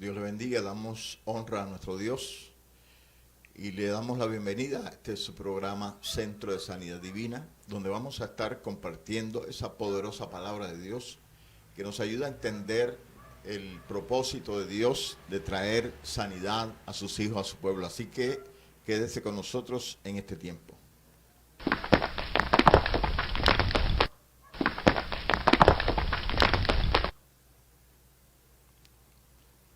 Dios le bendiga, damos honra a nuestro Dios y le damos la bienvenida a este su programa Centro de Sanidad Divina, donde vamos a estar compartiendo esa poderosa palabra de Dios que nos ayuda a entender el propósito de Dios de traer sanidad a sus hijos, a su pueblo. Así que quédese con nosotros en este tiempo.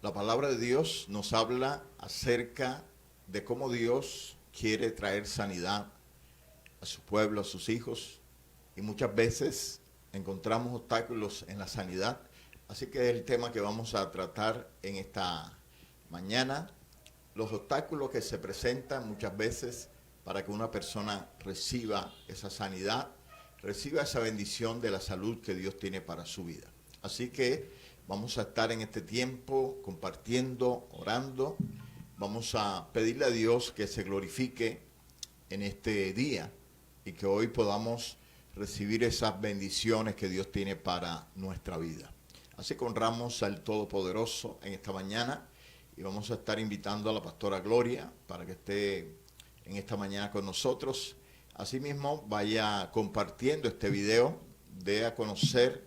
La palabra de Dios nos habla acerca de cómo Dios quiere traer sanidad a su pueblo, a sus hijos, y muchas veces encontramos obstáculos en la sanidad. Así que es el tema que vamos a tratar en esta mañana, los obstáculos que se presentan muchas veces para que una persona reciba esa sanidad, reciba esa bendición de la salud que Dios tiene para su vida. Así que vamos a estar en este tiempo compartiendo, orando. Vamos a pedirle a Dios que se glorifique en este día y que hoy podamos recibir esas bendiciones que Dios tiene para nuestra vida. Así que honramos al Todopoderoso en esta mañana y vamos a estar invitando a la pastora Gloria para que esté en esta mañana con nosotros. Asimismo, vaya compartiendo este video, dé a conocer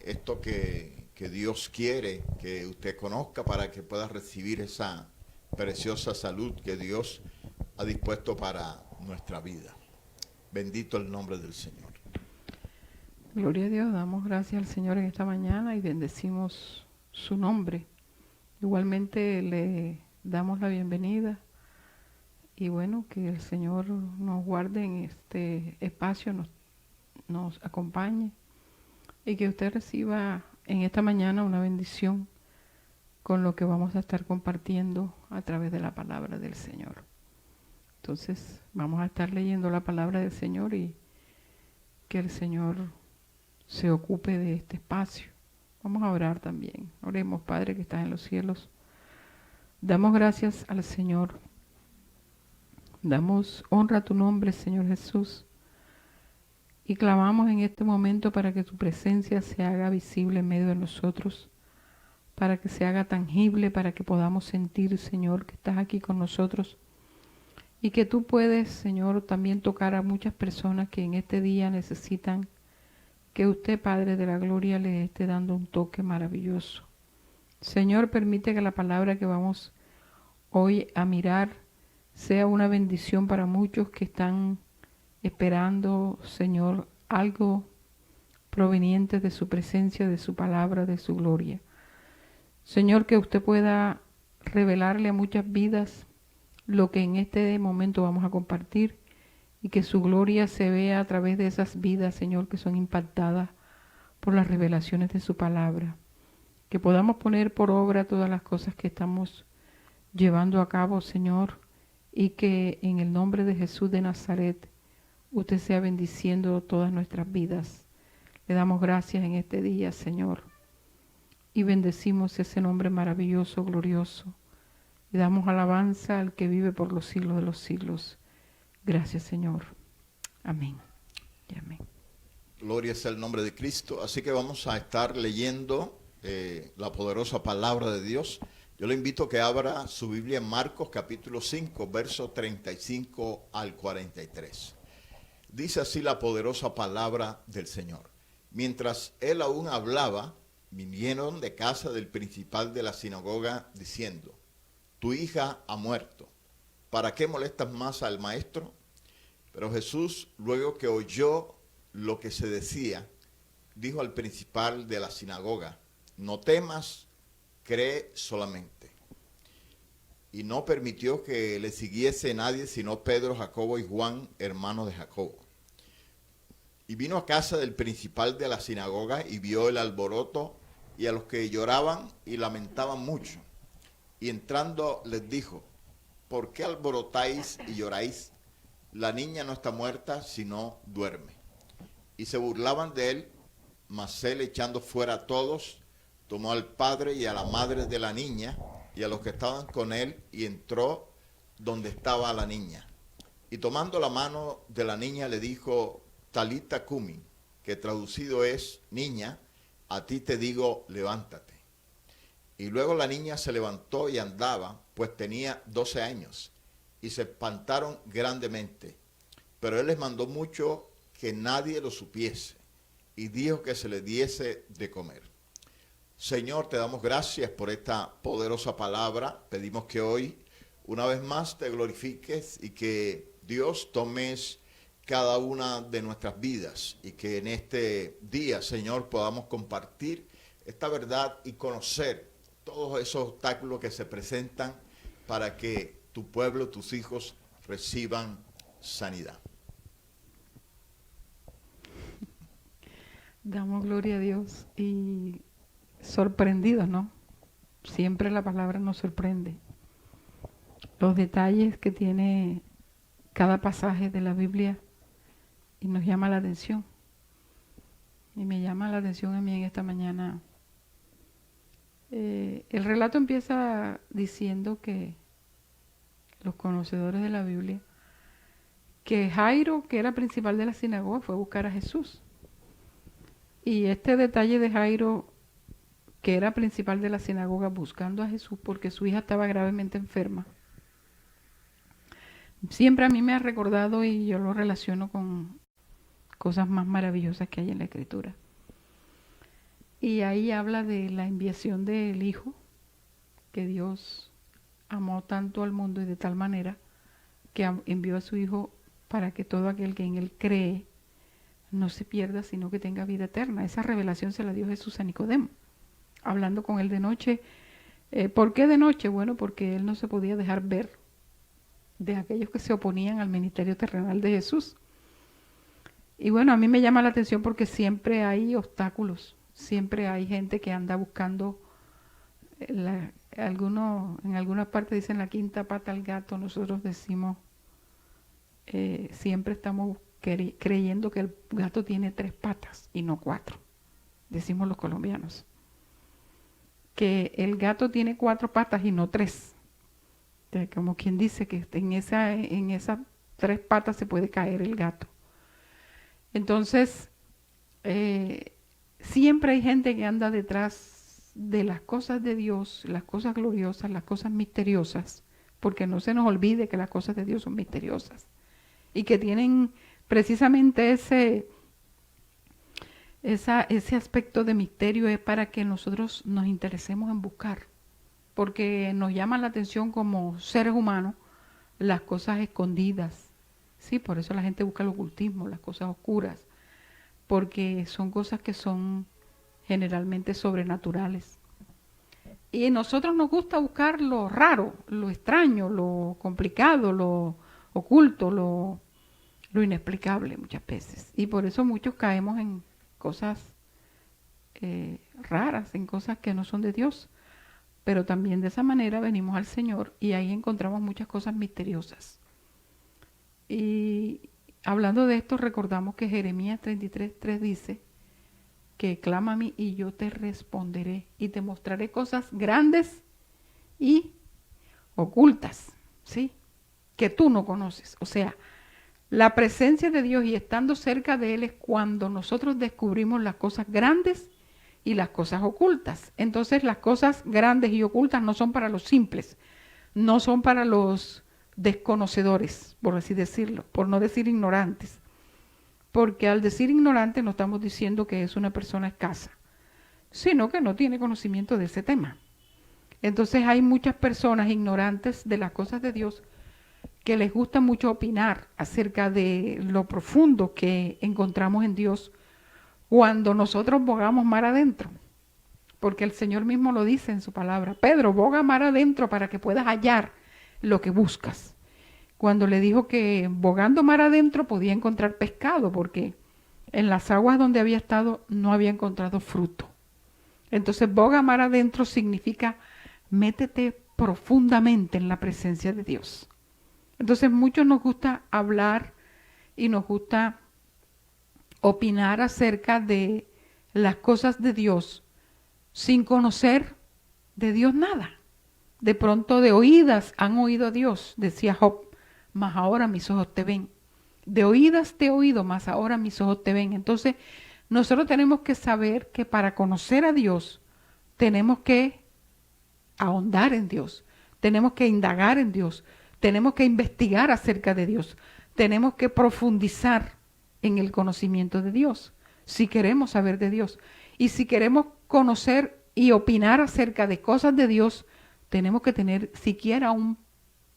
esto que Dios quiere que usted conozca para que pueda recibir esa preciosa salud que Dios ha dispuesto para nuestra vida. Bendito el nombre del Señor. Gloria a Dios, damos gracias al Señor en esta mañana y bendecimos su nombre. Igualmente le damos la bienvenida y bueno, que el Señor nos guarde en este espacio, nos acompañe y que usted reciba en esta mañana una bendición con lo que vamos a estar compartiendo a través de la palabra del Señor. Entonces vamos a estar leyendo la palabra del Señor y que el Señor se ocupe de este espacio. Vamos a orar también. Oremos, Padre que estás en los cielos. Damos gracias al Señor. Damos honra a tu nombre, Señor Jesús. Y clamamos en este momento para que tu presencia se haga visible en medio de nosotros, para que se haga tangible, para que podamos sentir, Señor, que estás aquí con nosotros y que tú puedes, Señor, también tocar a muchas personas que en este día necesitan que usted, Padre de la Gloria, les esté dando un toque maravilloso. Señor, permite que la palabra que vamos hoy a mirar sea una bendición para muchos que están esperando, Señor, algo proveniente de su presencia, de su palabra, de su gloria. Señor, que usted pueda revelarle a muchas vidas lo que en este momento vamos a compartir y que su gloria se vea a través de esas vidas, Señor, que son impactadas por las revelaciones de su palabra. Que podamos poner por obra todas las cosas que estamos llevando a cabo, Señor, y que en el nombre de Jesús de Nazaret usted sea bendiciendo todas nuestras vidas. Le damos gracias en este día, Señor, y bendecimos ese nombre maravilloso, glorioso. Le damos alabanza al que vive por los siglos de los siglos. Gracias, Señor. Amén y amén. Gloria sea el nombre de Cristo. Así que vamos a estar leyendo la poderosa palabra de Dios. Yo le invito a que abra su Biblia en Marcos capítulo 5, versos 35 al 43. Dice así la poderosa palabra del Señor. Mientras él aún hablaba, vinieron de casa del principal de la sinagoga diciendo: tu hija ha muerto. ¿Para qué molestas más al maestro? Pero Jesús, luego que oyó lo que se decía, dijo al principal de la sinagoga: no temas, cree solamente. Y no permitió que le siguiese nadie sino Pedro, Jacobo y Juan, hermanos de Jacobo. Y vino a casa del principal de la sinagoga y vio el alboroto y a los que lloraban y lamentaban mucho. Y entrando les dijo: ¿por qué alborotáis y lloráis? La niña no está muerta, sino duerme. Y se burlaban de él, mas él, echando fuera a todos, tomó al padre y a la madre de la niña y a los que estaban con él, y entró donde estaba la niña. Y tomando la mano de la niña le dijo: Talita cumi, que traducido es: niña, a ti te digo, levántate. Y luego la niña se levantó y andaba, pues tenía 12 años, y se espantaron grandemente. Pero él les mandó mucho que nadie lo supiese, y dijo que se le diese de comer. Señor, te damos gracias por esta poderosa palabra. Pedimos que hoy, una vez más, te glorifiques y que Dios tomes cada una de nuestras vidas y que en este día, Señor, podamos compartir esta verdad y conocer todos esos obstáculos que se presentan para que tu pueblo, tus hijos, reciban sanidad. Damos gloria a Dios y sorprendidos, ¿no? Siempre la palabra nos sorprende. Los detalles que tiene cada pasaje de la Biblia y nos llama la atención. Y me llama la atención a mí en esta mañana. El relato empieza diciendo que los conocedores de la Biblia, que Jairo, que era principal de la sinagoga, fue a buscar a Jesús. Y este detalle de Jairo, que era principal de la sinagoga, buscando a Jesús porque su hija estaba gravemente enferma, siempre a mí me ha recordado, y yo lo relaciono con cosas más maravillosas que hay en la Escritura. Y ahí habla de la enviación del Hijo, que Dios amó tanto al mundo y de tal manera que envió a su Hijo para que todo aquel que en Él cree no se pierda, sino que tenga vida eterna. Esa revelación se la dio Jesús a Nicodemo, hablando con él de noche. ¿Por qué de noche? Bueno, porque él no se podía dejar ver de aquellos que se oponían al ministerio terrenal de Jesús. Y bueno, a mí me llama la atención porque siempre hay obstáculos, siempre hay gente que anda buscando, en algunas partes dicen la quinta pata al gato, nosotros decimos, siempre estamos creyendo que el gato tiene 3 patas y no 4, decimos los colombianos. Que el gato tiene 4 patas y no 3. Como quien dice que en esas 3 patas se puede caer el gato. Entonces, siempre hay gente que anda detrás de las cosas de Dios, las cosas gloriosas, las cosas misteriosas, porque no se nos olvide que las cosas de Dios son misteriosas y que tienen precisamente ese aspecto de misterio, es para que nosotros nos interesemos en buscar, porque nos llama la atención como seres humanos las cosas escondidas. Sí, por eso la gente busca el ocultismo, las cosas oscuras, porque son cosas que son generalmente sobrenaturales. Y a nosotros nos gusta buscar lo raro, lo extraño, lo complicado, lo oculto, lo inexplicable muchas veces. Y por eso muchos caemos en cosas raras, en cosas que no son de Dios. Pero también de esa manera venimos al Señor y ahí encontramos muchas cosas misteriosas. Y hablando de esto, recordamos que Jeremías 33:3 dice que clama a mí y yo te responderé y te mostraré cosas grandes y ocultas, ¿sí? Que tú no conoces. O sea, la presencia de Dios y estando cerca de Él es cuando nosotros descubrimos las cosas grandes y las cosas ocultas. Entonces las cosas grandes y ocultas no son para los simples, no son para los desconocedores, por así decirlo, por no decir ignorantes. Porque al decir ignorante no estamos diciendo que es una persona escasa, sino que no tiene conocimiento de ese tema. Entonces hay muchas personas ignorantes de las cosas de Dios que les gusta mucho opinar acerca de lo profundo que encontramos en Dios cuando nosotros bogamos mar adentro. Porque el Señor mismo lo dice en su palabra: Pedro, boga mar adentro para que puedas hallar lo que buscas. Cuando le dijo que bogando mar adentro podía encontrar pescado, porque en las aguas donde había estado no había encontrado fruto. Entonces, boga mar adentro significa métete profundamente en la presencia de Dios. Entonces, muchos nos gusta hablar y nos gusta opinar acerca de las cosas de Dios sin conocer de Dios nada. De pronto de oídas han oído a Dios, decía Job, mas ahora mis ojos te ven. De oídas te he oído, mas ahora mis ojos te ven. Entonces, nosotros tenemos que saber que para conocer a Dios tenemos que ahondar en Dios, tenemos que indagar en Dios, tenemos que investigar acerca de Dios, tenemos que profundizar en el conocimiento de Dios, si queremos saber de Dios. Y si queremos conocer y opinar acerca de cosas de Dios, tenemos que tener siquiera un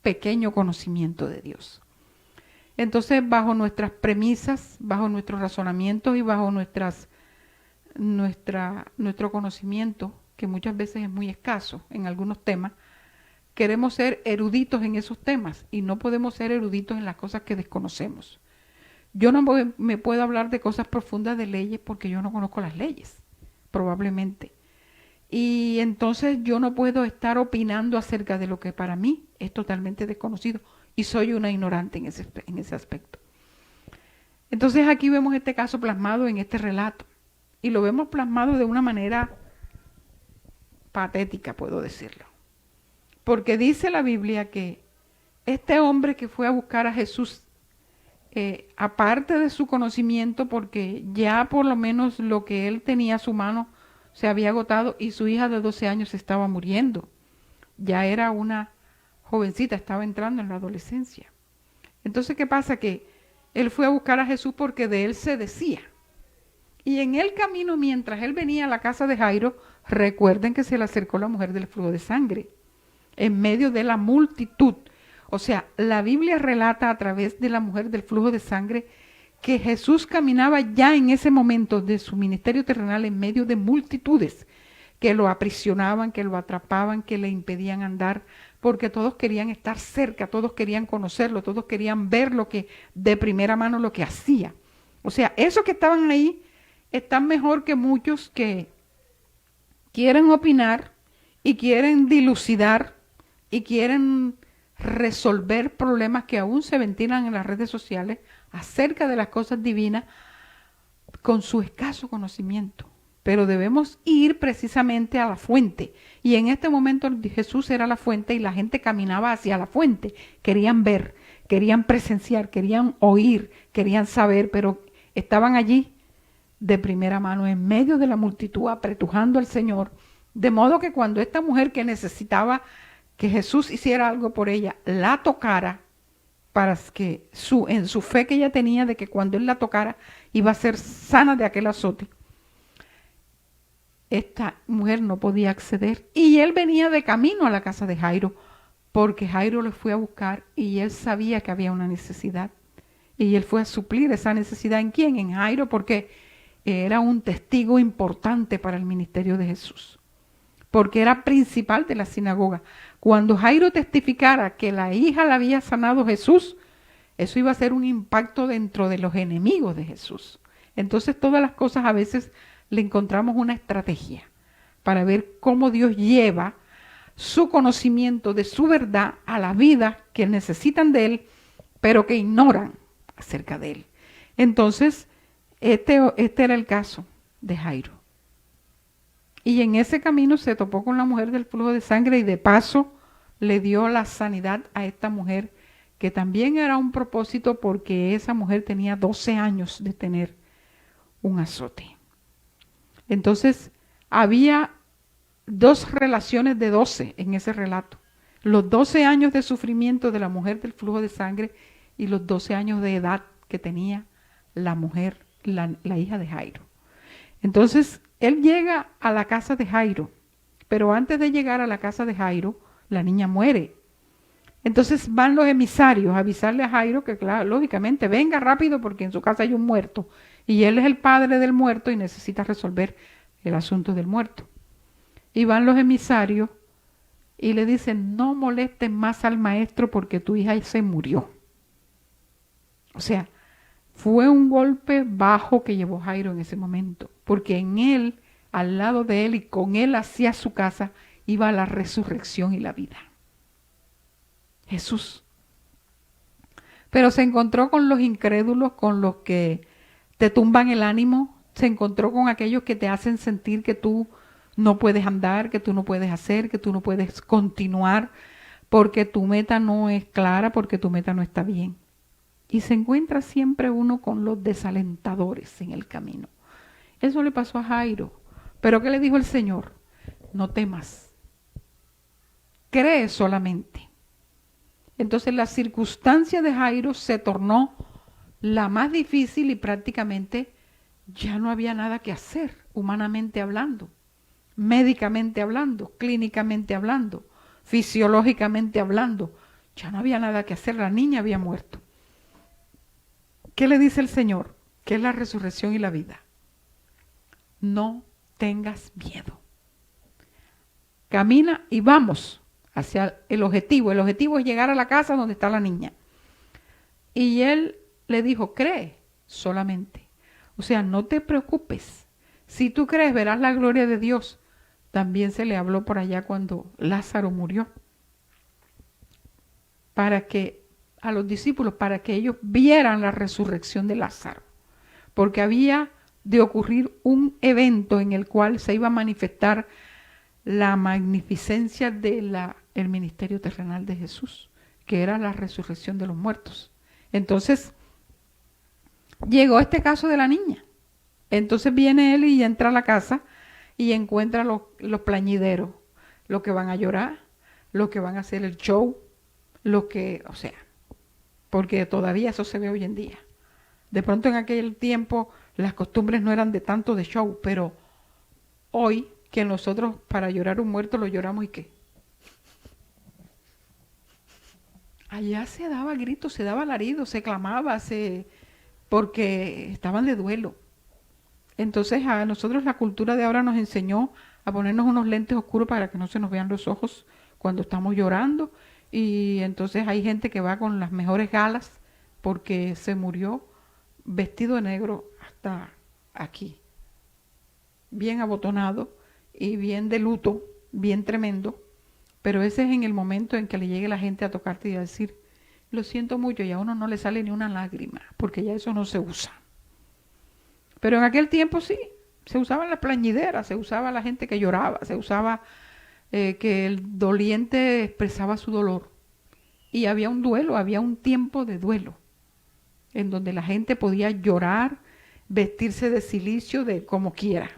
pequeño conocimiento de Dios. Entonces, bajo nuestras premisas, bajo nuestros razonamientos y bajo nuestro conocimiento, que muchas veces es muy escaso en algunos temas, queremos ser eruditos en esos temas y no podemos ser eruditos en las cosas que desconocemos. Yo no me puedo hablar de cosas profundas de leyes porque yo no conozco las leyes, probablemente. Y entonces yo no puedo estar opinando acerca de lo que para mí es totalmente desconocido y soy una ignorante en ese aspecto. Entonces aquí vemos este caso plasmado en este relato y lo vemos plasmado de una manera patética, puedo decirlo. Porque dice la Biblia que este hombre que fue a buscar a Jesús, aparte de su conocimiento, porque ya por lo menos lo que él tenía a su mano se había agotado y su hija de 12 años estaba muriendo. Ya era una jovencita, estaba entrando en la adolescencia. Entonces, ¿qué pasa? Que él fue a buscar a Jesús porque de él se decía. Y en el camino, mientras él venía a la casa de Jairo, recuerden que se le acercó la mujer del flujo de sangre, en medio de la multitud. O sea, la Biblia relata a través de la mujer del flujo de sangre que Jesús caminaba ya en ese momento de su ministerio terrenal en medio de multitudes que lo aprisionaban, que lo atrapaban, que le impedían andar, porque todos querían estar cerca, todos querían conocerlo, todos querían ver lo que de primera mano lo que hacía. O sea, esos que estaban ahí están mejor que muchos que quieren opinar y quieren dilucidar y quieren resolver problemas que aún se ventilan en las redes sociales acerca de las cosas divinas con su escaso conocimiento. Pero debemos ir precisamente a la fuente. Y en este momento Jesús era la fuente y la gente caminaba hacia la fuente. Querían ver, querían presenciar, querían oír, querían saber, pero estaban allí de primera mano en medio de la multitud apretujando al Señor. De modo que cuando esta mujer que necesitaba que Jesús hiciera algo por ella, la tocara, para que en su fe que ella tenía de que cuando él la tocara iba a ser sana de aquel azote, esta mujer no podía acceder. Y él venía de camino a la casa de Jairo, porque Jairo le fue a buscar y él sabía que había una necesidad. Y él fue a suplir esa necesidad. ¿En quién? En Jairo, porque era un testigo importante para el ministerio de Jesús, porque era principal de la sinagoga. Cuando Jairo testificara que la hija la había sanado Jesús, eso iba a ser un impacto dentro de los enemigos de Jesús. Entonces todas las cosas a veces le encontramos una estrategia para ver cómo Dios lleva su conocimiento de su verdad a la vida que necesitan de él, pero que ignoran acerca de él. Entonces, este era el caso de Jairo. Y en ese camino se topó con la mujer del flujo de sangre y de paso le dio la sanidad a esta mujer, que también era un propósito porque esa mujer tenía 12 años de tener un azote. Entonces, había dos relaciones de 12 en ese relato. Los 12 años de sufrimiento de la mujer del flujo de sangre y los 12 años de edad que tenía la mujer, la hija de Jairo. Entonces, él llega a la casa de Jairo, pero antes de llegar a la casa de Jairo, la niña muere. Entonces van los emisarios a avisarle a Jairo que, claro, lógicamente, venga rápido porque en su casa hay un muerto. Y él es el padre del muerto y necesita resolver el asunto del muerto. Y van los emisarios y le dicen, no molesten más al maestro porque tu hija se murió. O sea, fue un golpe bajo que llevó Jairo en ese momento, porque en él, al lado de él y con él hacia su casa, iba la resurrección y la vida. Jesús. Pero se encontró con los incrédulos, con los que te tumban el ánimo, se encontró con aquellos que te hacen sentir que tú no puedes andar, que tú no puedes hacer, que tú no puedes continuar, porque tu meta no es clara, porque tu meta no está bien. Y se encuentra siempre uno con los desalentadores en el camino. Eso le pasó a Jairo. ¿Pero qué le dijo el Señor? No temas, cree solamente. Entonces la circunstancia de Jairo se tornó la más difícil y prácticamente ya no había nada que hacer, humanamente hablando, médicamente hablando, clínicamente hablando, fisiológicamente hablando. Ya no había nada que hacer, la niña había muerto. ¿Qué le dice el Señor? Que es la resurrección y la vida. No tengas miedo. Camina y vamos hacia el objetivo. El objetivo es llegar a la casa donde está la niña. Y él le dijo, cree solamente. O sea, no te preocupes. Si tú crees, verás la gloria de Dios. También se le habló por allá cuando Lázaro murió. Para que a los discípulos, para que ellos vieran la resurrección de Lázaro. Porque había de ocurrir un evento en el cual se iba a manifestar la magnificencia del ministerio terrenal de Jesús, que era la resurrección de los muertos. Entonces, llegó este caso de la niña. Entonces viene él y entra a la casa y encuentra los plañideros, los que van a llorar, los que van a hacer el show, o sea, porque todavía eso se ve hoy en día. De pronto en aquel tiempo las costumbres no eran de tanto de show, pero hoy que nosotros para llorar un muerto lo lloramos y qué. Allá se daba gritos, se daba alaridos, se clamaba, porque estaban de duelo. Entonces a nosotros la cultura de ahora nos enseñó a ponernos unos lentes oscuros para que no se nos vean los ojos cuando estamos llorando. Y entonces hay gente que va con las mejores galas porque se murió vestido de negro hasta aquí, bien abotonado y bien de luto, bien tremendo. Pero ese es en el momento en que le llegue la gente a tocarte y a decir, lo siento mucho, y a uno no le sale ni una lágrima, porque ya eso no se usa. Pero en aquel tiempo sí, se usaban las plañideras, se usaba la gente que lloraba, se usaba que el doliente expresaba su dolor. Y había un duelo, había un tiempo de duelo, en donde la gente podía llorar, vestirse de cilicio, de como quiera,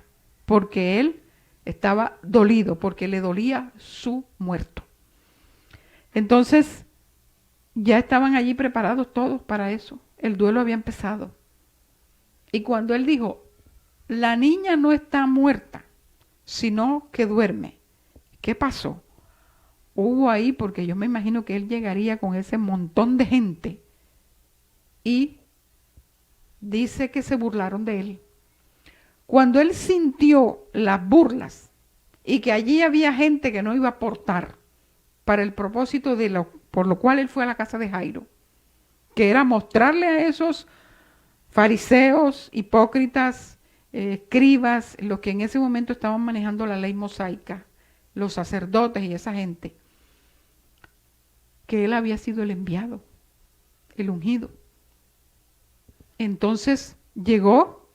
porque él estaba dolido, porque le dolía su muerto. Entonces, ya estaban allí preparados todos para eso. El duelo había empezado. Y cuando él dijo, la niña no está muerta, sino que duerme. ¿Qué pasó? Hubo ahí, porque yo me imagino que él llegaría con ese montón de gente y dice que se burlaron de él. Cuando él sintió las burlas y que allí había gente que no iba a aportar para el propósito por lo cual él fue a la casa de Jairo, que era mostrarle a esos fariseos, hipócritas, escribas, los que en ese momento estaban manejando la ley mosaica, los sacerdotes y esa gente, que él había sido el enviado, el ungido. Entonces llegó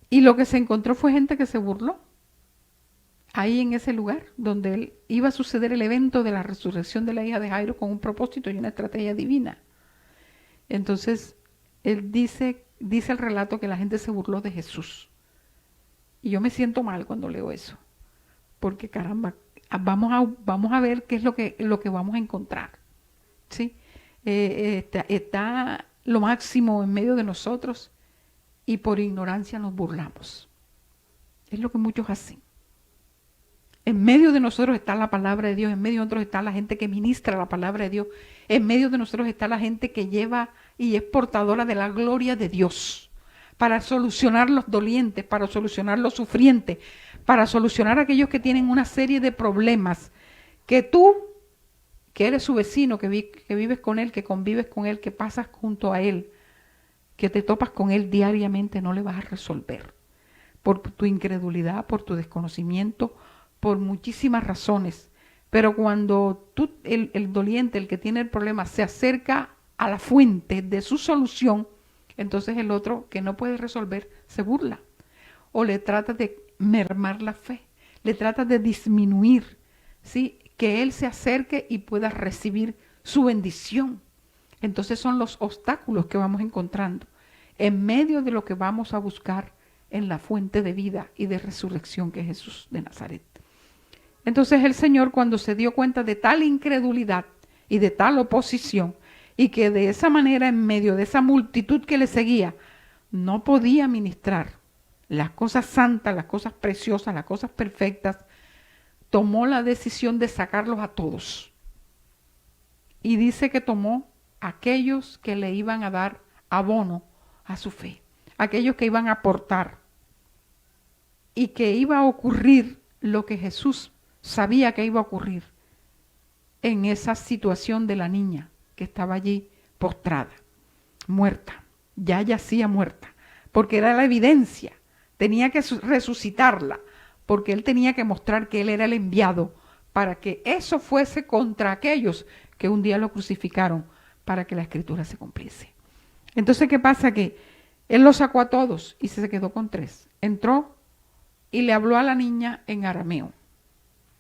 y lo que se encontró fue gente que se burló. Ahí en ese lugar donde él iba a suceder el evento de la resurrección de la hija de Jairo con un propósito y una estrategia divina. Entonces, él dice el relato que la gente se burló de Jesús. Y yo me siento mal cuando leo eso. Porque caramba, vamos a ver qué es lo que vamos a encontrar. ¿Sí? Está lo máximo en medio de nosotros y por ignorancia nos burlamos. Es lo que muchos hacen. En medio de nosotros está la palabra de Dios, en medio de nosotros está la gente que ministra la palabra de Dios, en medio de nosotros está la gente que lleva y es portadora de la gloria de Dios para solucionar los dolientes, para solucionar los sufrientes, para solucionar a aquellos que tienen una serie de problemas que tú, que eres su vecino, que vives con él, que convives con él, que pasas junto a él, que te topas con él diariamente, no le vas a resolver por tu incredulidad, por tu desconocimiento, por muchísimas razones. Pero cuando tú, el doliente, el que tiene el problema, se acerca a la fuente de su solución, entonces el otro que no puede resolver se burla o le trata de mermar la fe, le trata de disminuir, ¿sí? Que él se acerque y pueda recibir su bendición. Entonces son los obstáculos que vamos encontrando en medio de lo que vamos a buscar en la fuente de vida y de resurrección que es Jesús de Nazaret. Entonces el Señor, cuando se dio cuenta de tal incredulidad y de tal oposición, y que de esa manera, en medio de esa multitud que le seguía, no podía ministrar las cosas santas, las cosas preciosas, las cosas perfectas, tomó la decisión de sacarlos a todos. Y dice que tomó aquellos que le iban a dar abono a su fe, aquellos que iban a aportar, y que iba a ocurrir lo que Jesús sabía que iba a ocurrir en esa situación de la niña que estaba allí postrada, muerta, ya yacía muerta, porque era la evidencia, tenía que resucitarla, porque él tenía que mostrar que él era el enviado para que eso fuese contra aquellos que un día lo crucificaron, para que la escritura se cumpliese. Entonces, ¿qué pasa? Que él los sacó a todos y se quedó con 3. Entró y le habló a la niña en arameo,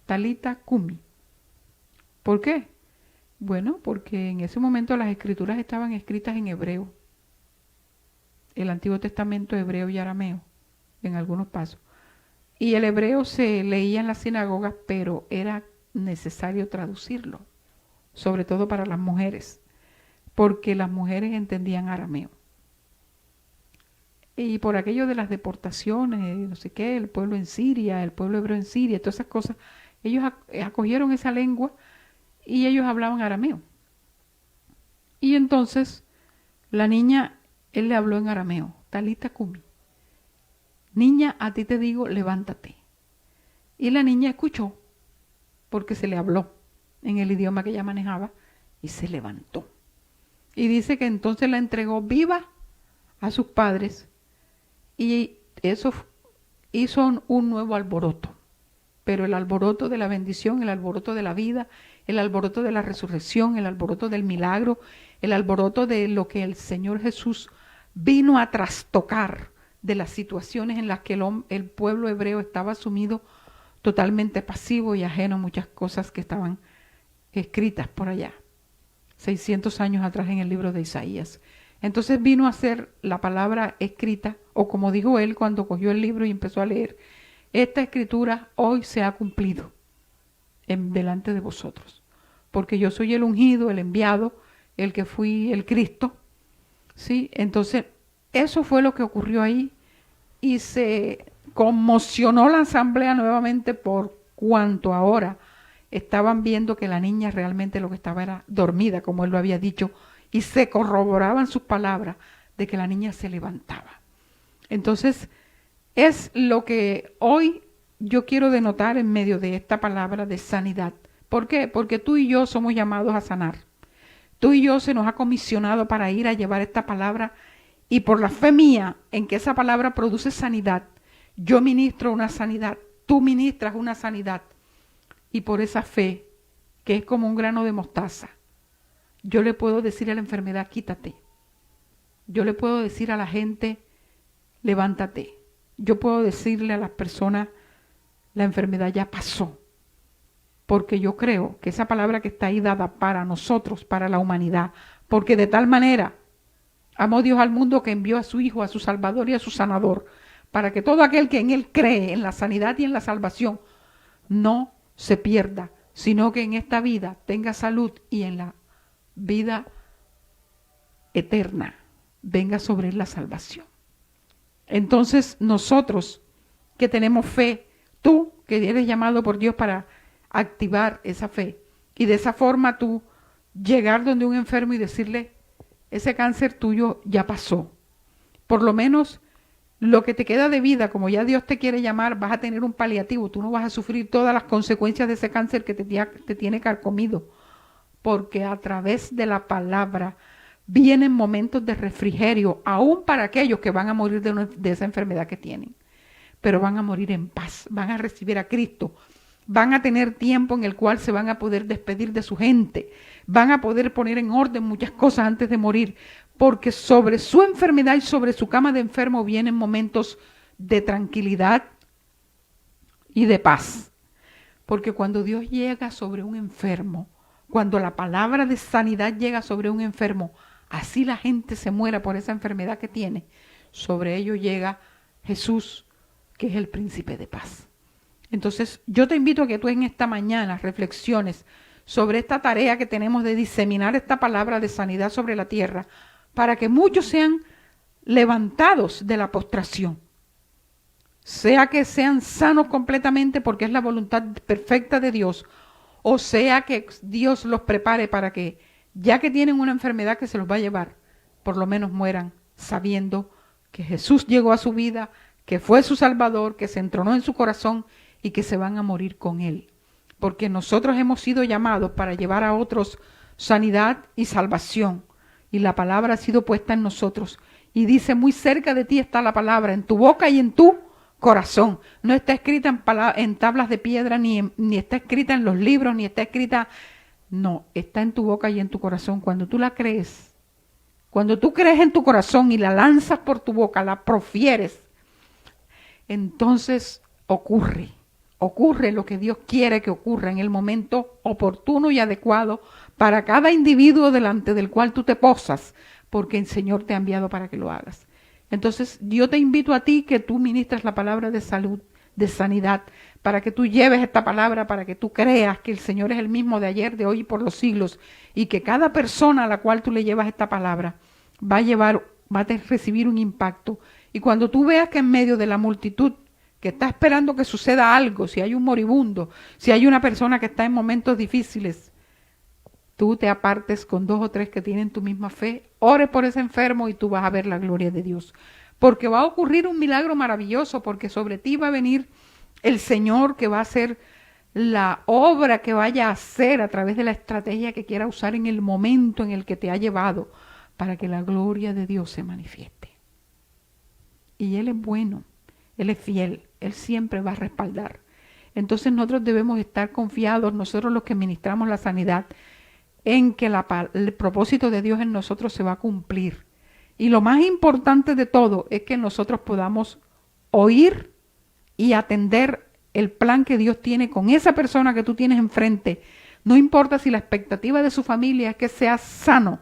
Talita Kumi. ¿Por qué? Bueno, porque en ese momento las escrituras estaban escritas en hebreo, el Antiguo Testamento hebreo y arameo, en algunos pasos. Y el hebreo se leía en las sinagogas, pero era necesario traducirlo, sobre todo para las mujeres, porque las mujeres entendían arameo. Y por aquello de las deportaciones, no sé qué, el pueblo en Siria, el pueblo hebreo en Siria, todas esas cosas, ellos acogieron esa lengua y ellos hablaban arameo. Y entonces la niña, él le habló en arameo, Talita Kumi. Niña, a ti te digo, levántate. Y la niña escuchó, porque se le habló en el idioma que ella manejaba, y se levantó. Y dice que entonces la entregó viva a sus padres, y eso hizo un nuevo alboroto. Pero el alboroto de la bendición, el alboroto de la vida, el alboroto de la resurrección, el alboroto del milagro, el alboroto de lo que el Señor Jesús vino a trastocar de las situaciones en las que el pueblo hebreo estaba sumido totalmente pasivo y ajeno a muchas cosas que estaban escritas por allá, 600 años atrás en el libro de Isaías. Entonces vino a ser la palabra escrita, o como dijo él cuando cogió el libro y empezó a leer, esta escritura hoy se ha cumplido delante de vosotros, porque yo soy el ungido, el enviado, el que fui el Cristo, ¿sí? Entonces eso fue lo que ocurrió ahí, y se conmocionó la asamblea nuevamente por cuanto ahora estaban viendo que la niña realmente lo que estaba era dormida, como él lo había dicho, y se corroboraban sus palabras de que la niña se levantaba. Entonces, es lo que hoy yo quiero denotar en medio de esta palabra de sanidad. ¿Por qué? Porque tú y yo somos llamados a sanar. Tú y yo se nos ha comisionado para ir a llevar esta palabra, y por la fe mía en que esa palabra produce sanidad, yo ministro una sanidad, tú ministras una sanidad, y por esa fe, que es como un grano de mostaza, yo le puedo decir a la enfermedad, quítate. Yo le puedo decir a la gente, levántate. Yo puedo decirle a las personas, la enfermedad ya pasó. Porque yo creo que esa palabra que está ahí dada para nosotros, para la humanidad, porque de tal manera amó Dios al mundo que envió a su Hijo, a su Salvador y a su Sanador, para que todo aquel que en Él cree, en la sanidad y en la salvación, no se pierda, sino que en esta vida tenga salud, y en la vida eterna venga sobre él la salvación. Entonces nosotros que tenemos fe, tú que eres llamado por Dios para activar esa fe, y de esa forma tú llegar donde un enfermo y decirle, ese cáncer tuyo ya pasó, por lo menos lo que te queda de vida, como ya Dios te quiere llamar, vas a tener un paliativo, tú no vas a sufrir todas las consecuencias de ese cáncer que te tiene carcomido, porque a través de la palabra vienen momentos de refrigerio, aún para aquellos que van a morir de esa enfermedad que tienen, pero van a morir en paz, van a recibir a Cristo, van a tener tiempo en el cual se van a poder despedir de su gente, van a poder poner en orden muchas cosas antes de morir, porque sobre su enfermedad y sobre su cama de enfermo vienen momentos de tranquilidad y de paz. Porque cuando Dios llega sobre un enfermo, cuando la palabra de sanidad llega sobre un enfermo, así la gente se muera por esa enfermedad que tiene, sobre ello llega Jesús, que es el príncipe de paz. Entonces, yo te invito a que tú en esta mañana reflexiones sobre esta tarea que tenemos de diseminar esta palabra de sanidad sobre la tierra, para que muchos sean levantados de la postración. Sea que sean sanos completamente porque es la voluntad perfecta de Dios, o sea que Dios los prepare para que, ya que tienen una enfermedad que se los va a llevar, por lo menos mueran sabiendo que Jesús llegó a su vida, que fue su Salvador, que se entronó en su corazón y que se van a morir con Él. Porque nosotros hemos sido llamados para llevar a otros sanidad y salvación. Y la palabra ha sido puesta en nosotros. Y dice, muy cerca de ti está la palabra, en tu boca y en tu corazón. No está escrita en tablas de piedra, ni está escrita en los libros, ni está escrita... No, está en tu boca y en tu corazón. Cuando tú la crees, cuando tú crees en tu corazón y la lanzas por tu boca, la profieres, entonces ocurre lo que Dios quiere que ocurra en el momento oportuno y adecuado para cada individuo delante del cual tú te posas, porque el Señor te ha enviado para que lo hagas. Entonces yo te invito a ti que tú ministres la palabra de salud, de sanidad, para que tú lleves esta palabra, para que tú creas que el Señor es el mismo de ayer, de hoy y por los siglos, y que cada persona a la cual tú le llevas esta palabra va a recibir un impacto. Y cuando tú veas que en medio de la multitud que está esperando que suceda algo, si hay un moribundo, si hay una persona que está en momentos difíciles, tú te apartes con 2 o 3 que tienen tu misma fe, ores por ese enfermo y tú vas a ver la gloria de Dios. Porque va a ocurrir un milagro maravilloso, porque sobre ti va a venir el Señor que va a hacer la obra que vaya a hacer a través de la estrategia que quiera usar en el momento en el que te ha llevado, para que la gloria de Dios se manifieste. Y Él es bueno, Él es fiel, Él siempre va a respaldar. Entonces nosotros debemos estar confiados, nosotros los que ministramos la sanidad, en que el propósito de Dios en nosotros se va a cumplir. Y lo más importante de todo es que nosotros podamos oír y atender el plan que Dios tiene con esa persona que tú tienes enfrente. No importa si la expectativa de su familia es que sea sano,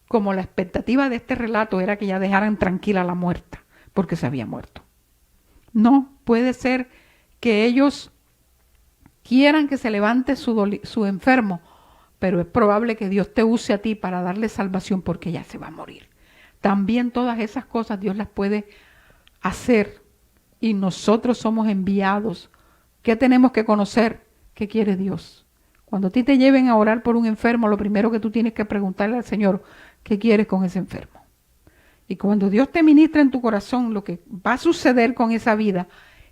como la expectativa de este relato era que ya dejaran tranquila a la muerta, porque se había muerto. No, puede ser que ellos quieran que se levante su enfermo, pero es probable que Dios te use a ti para darle salvación porque ya se va a morir. También todas esas cosas Dios las puede hacer y nosotros somos enviados. ¿Qué tenemos que conocer? ¿Qué quiere Dios? Cuando a ti te lleven a orar por un enfermo, lo primero que tú tienes que preguntarle al Señor, ¿qué quieres con ese enfermo? Y cuando Dios te ministra en tu corazón lo que va a suceder con esa vida,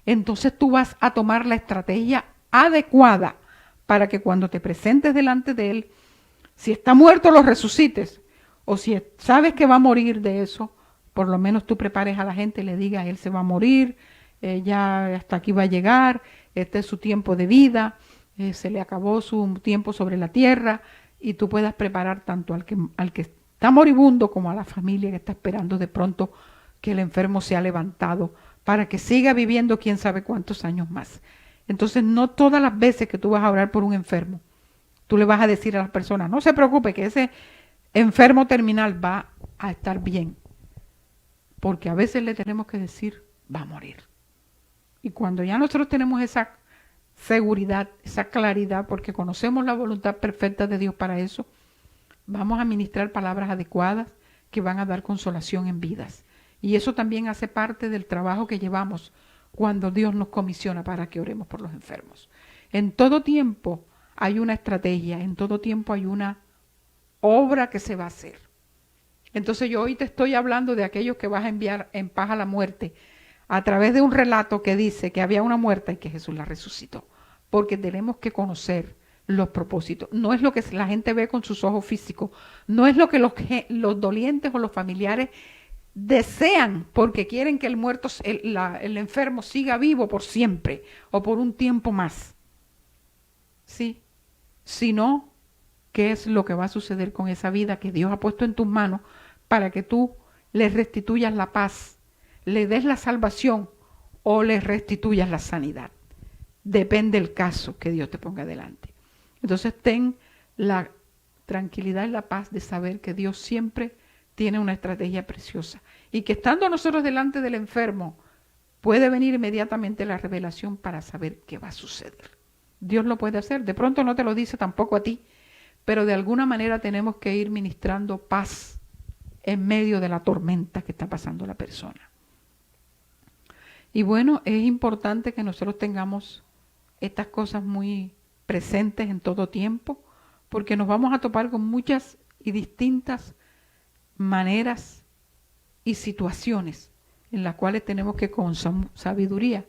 entonces tú vas a tomar la estrategia adecuada para que cuando te presentes delante de Él, si está muerto lo resucites, o si sabes que va a morir de eso, por lo menos tú prepares a la gente y le digas, Él se va a morir, ya hasta aquí va a llegar, este es su tiempo de vida, se le acabó su tiempo sobre la tierra, y tú puedas preparar tanto al que está moribundo como a la familia que está esperando de pronto que el enfermo sea levantado para que siga viviendo quién sabe cuántos años más. Entonces no todas las veces que tú vas a orar por un enfermo, tú le vas a decir a las personas, no se preocupe que ese enfermo terminal va a estar bien. Porque a veces le tenemos que decir, va a morir. Y cuando ya nosotros tenemos esa seguridad, esa claridad, porque conocemos la voluntad perfecta de Dios para eso, vamos a ministrar palabras adecuadas que van a dar consolación en vidas. Y eso también hace parte del trabajo que llevamos cuando Dios nos comisiona para que oremos por los enfermos. En todo tiempo hay una estrategia, en todo tiempo hay una obra que se va a hacer. Entonces yo hoy te estoy hablando de aquellos que vas a enviar en paz a la muerte a través de un relato que dice que había una muerta y que Jesús la resucitó. Porque tenemos que conocer los propósitos. No es lo que la gente ve con sus ojos físicos, no es lo que los dolientes o los familiares desean porque quieren que el muerto, el enfermo siga vivo por siempre o por un tiempo más. Sí, sino qué es lo que va a suceder con esa vida que Dios ha puesto en tus manos para que tú le restituyas la paz, le des la salvación o le restituyas la sanidad. Depende del caso que Dios te ponga delante. Entonces ten la tranquilidad y la paz de saber que Dios siempre tiene una estrategia preciosa y que estando nosotros delante del enfermo, puede venir inmediatamente la revelación para saber qué va a suceder. Dios lo puede hacer. De pronto no te lo dice tampoco a ti, pero de alguna manera tenemos que ir ministrando paz en medio de la tormenta que está pasando la persona. Y bueno, es importante que nosotros tengamos estas cosas muy presentes en todo tiempo, porque nos vamos a topar con muchas y distintas maneras y situaciones en las cuales tenemos que con sabiduría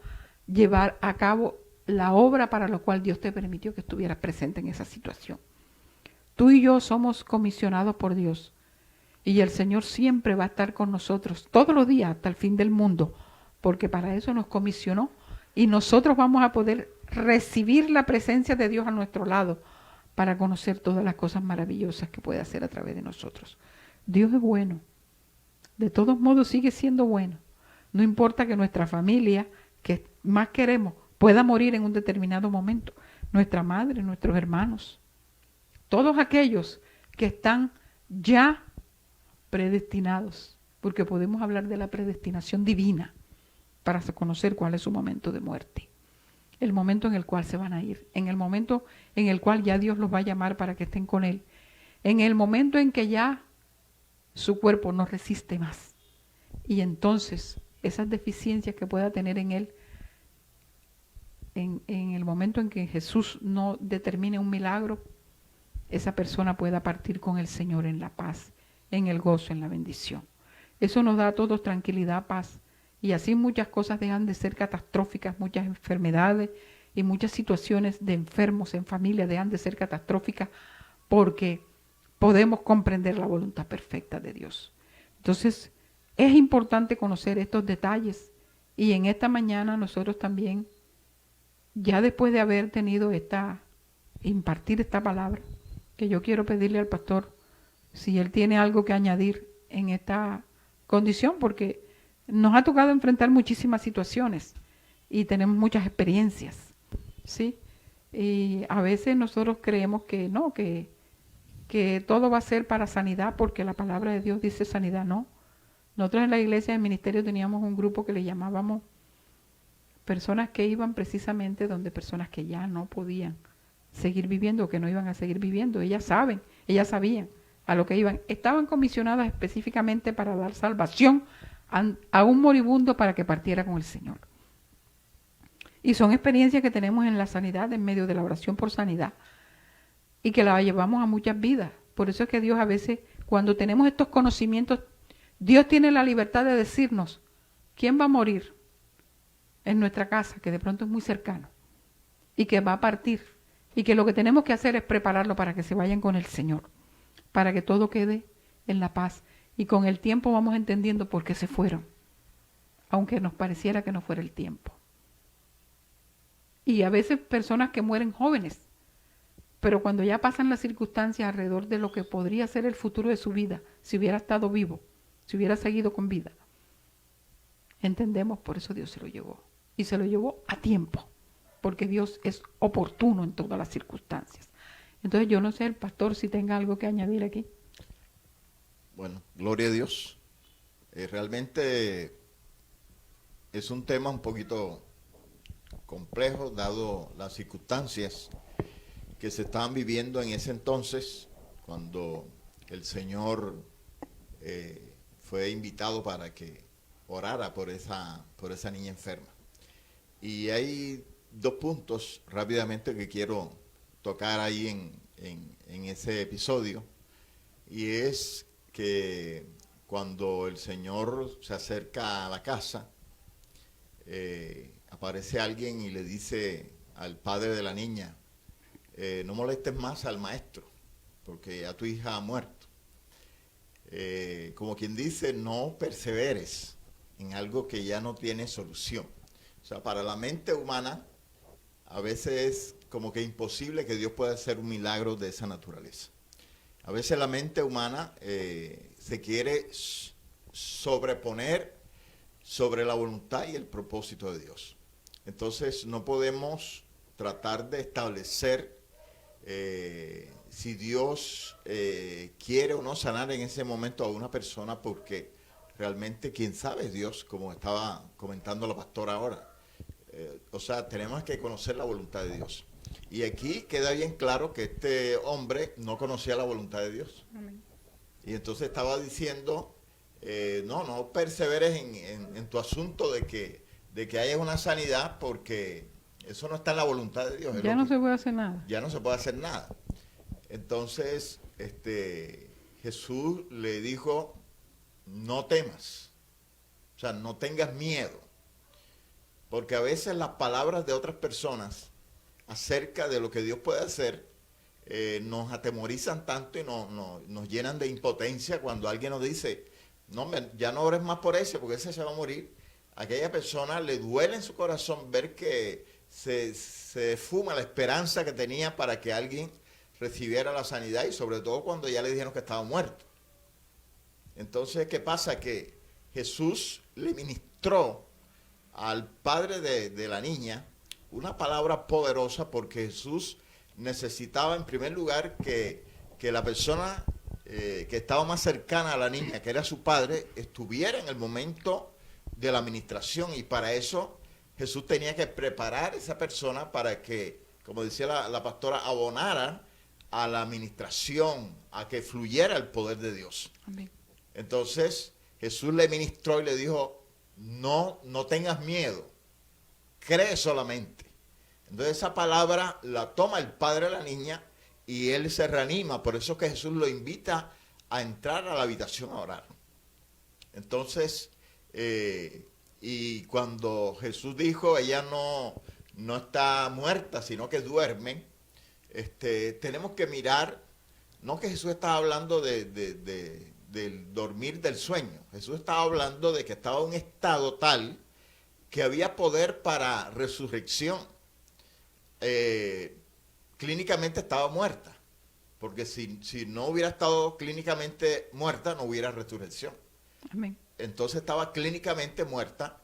llevar a cabo la obra para la cual Dios te permitió que estuvieras presente en esa situación. Tú y yo somos comisionados por Dios y el Señor siempre va a estar con nosotros todos los días hasta el fin del mundo, porque para eso nos comisionó y nosotros vamos a poder recibir la presencia de Dios a nuestro lado para conocer todas las cosas maravillosas que puede hacer a través de nosotros. Dios es bueno. De todos modos sigue siendo bueno. No importa que nuestra familia, que más queremos, pueda morir en un determinado momento. Nuestra madre, nuestros hermanos. Todos aquellos que están ya predestinados. Porque podemos hablar de la predestinación divina para conocer cuál es su momento de muerte. El momento en el cual se van a ir. En el momento en el cual ya Dios los va a llamar para que estén con Él. En el momento en que ya su cuerpo no resiste más. Y entonces esas deficiencias que pueda tener en él, en el momento en que Jesús no determine un milagro, esa persona pueda partir con el Señor en la paz, en el gozo, en la bendición. Eso nos da a todos tranquilidad, paz. Y así muchas cosas dejan de ser catastróficas, muchas enfermedades y muchas situaciones de enfermos en familia dejan de ser catastróficas porque podemos comprender la voluntad perfecta de Dios. Entonces, es importante conocer estos detalles y en esta mañana nosotros también, ya después de haber tenido impartir esta palabra, que yo quiero pedirle al pastor si él tiene algo que añadir en esta condición, porque nos ha tocado enfrentar muchísimas situaciones y tenemos muchas experiencias, ¿sí? Y a veces nosotros creemos que no, que todo va a ser para sanidad, porque la palabra de Dios dice sanidad, no. Nosotros en la iglesia del ministerio teníamos un grupo que le llamábamos personas que iban precisamente donde personas que ya no podían seguir viviendo o que no iban a seguir viviendo. Ellas sabían a lo que iban. Estaban comisionadas específicamente para dar salvación a un moribundo para que partiera con el Señor. Y son experiencias que tenemos en la sanidad, en medio de la oración por sanidad, y que la llevamos a muchas vidas. Por eso es que Dios a veces, cuando tenemos estos conocimientos, Dios tiene la libertad de decirnos quién va a morir en nuestra casa, que de pronto es muy cercano, y que va a partir, y que lo que tenemos que hacer es prepararlo para que se vayan con el Señor, para que todo quede en la paz. Y con el tiempo vamos entendiendo por qué se fueron, aunque nos pareciera que no fuera el tiempo. Y a veces personas que mueren jóvenes, pero cuando ya pasan las circunstancias alrededor de lo que podría ser el futuro de su vida, si hubiera estado vivo, si hubiera seguido con vida, entendemos por eso Dios se lo llevó. Y se lo llevó a tiempo, porque Dios es oportuno en todas las circunstancias. Entonces yo no sé, el pastor, si tenga algo que añadir aquí. Bueno, gloria a Dios. Realmente es un tema un poquito complejo, dado las circunstancias que se estaban viviendo en ese entonces, cuando el Señor fue invitado para que orara por esa niña enferma. Y hay dos puntos rápidamente que quiero tocar ahí en ese episodio, y es que cuando el Señor se acerca a la casa, aparece alguien y le dice al padre de la niña, no molestes más al maestro, porque ya tu hija ha muerto. Como quien dice, no perseveres en algo que ya no tiene solución. O sea, para la mente humana, a veces es como que imposible que Dios pueda hacer un milagro de esa naturaleza. A veces la mente humana se quiere sobreponer sobre la voluntad y el propósito de Dios. Entonces no podemos tratar de establecer si Dios quiere o no sanar en ese momento a una persona, porque realmente quien sabe es Dios, como estaba comentando la pastora ahora. O sea, tenemos que conocer la voluntad de Dios. Y aquí queda bien claro que este hombre no conocía la voluntad de Dios. Amén. Y entonces estaba diciendo, no perseveres en tu asunto de que haya una sanidad, porque eso no está en la voluntad de Dios. Ya no se puede hacer nada. Ya no se puede hacer nada. Entonces, Jesús le dijo, no temas, o sea, no tengas miedo, porque a veces las palabras de otras personas acerca de lo que Dios puede hacer nos atemorizan tanto y nos llenan de impotencia cuando alguien nos dice, no, ya no ores más por ese, porque ese se va a morir. A aquella persona le duele en su corazón ver que se fuma la esperanza que tenía para que alguien recibiera la sanidad, y sobre todo cuando ya le dijeron que estaba muerto. Entonces, ¿qué pasa? Que Jesús le ministró al padre de la niña una palabra poderosa, porque Jesús necesitaba en primer lugar que la persona que estaba más cercana a la niña, que era su padre, estuviera en el momento de la administración, y para eso Jesús tenía que preparar a esa persona para que, como decía la pastora, abonara a la administración, a que fluyera el poder de Dios. Amén. Entonces Jesús le ministró y le dijo, no tengas miedo, cree solamente. Entonces esa palabra la toma el padre de la niña y él se reanima. Por eso que Jesús lo invita a entrar a la habitación a orar. Entonces, y cuando Jesús dijo, ella no está muerta, sino que duerme, tenemos que mirar, no que Jesús estaba hablando del dormir del sueño. Jesús estaba hablando de que estaba en un estado tal que había poder para resurrección. Clínicamente estaba muerta, porque si no hubiera estado clínicamente muerta, no hubiera resurrección. Amén. Entonces estaba clínicamente muerta,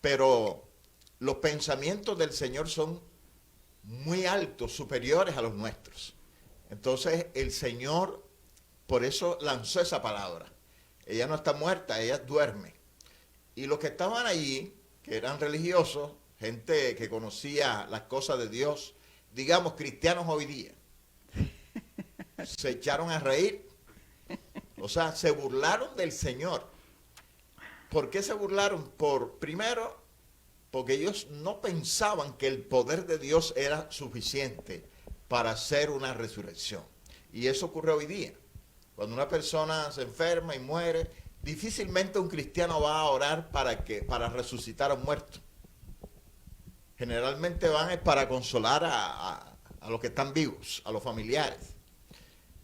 pero los pensamientos del Señor son muy altos, superiores a los nuestros. Entonces el Señor por eso lanzó esa palabra. Ella no está muerta, ella duerme. Y los que estaban allí, que eran religiosos, gente que conocía las cosas de Dios, digamos cristianos hoy día, se echaron a reír. O sea, se burlaron del Señor. ¿Por qué se burlaron? Primero, porque ellos no pensaban que el poder de Dios era suficiente para hacer una resurrección. Y eso ocurre hoy día. Cuando una persona se enferma y muere, difícilmente un cristiano va a orar para resucitar a un muerto. Generalmente van para consolar a los que están vivos, a los familiares.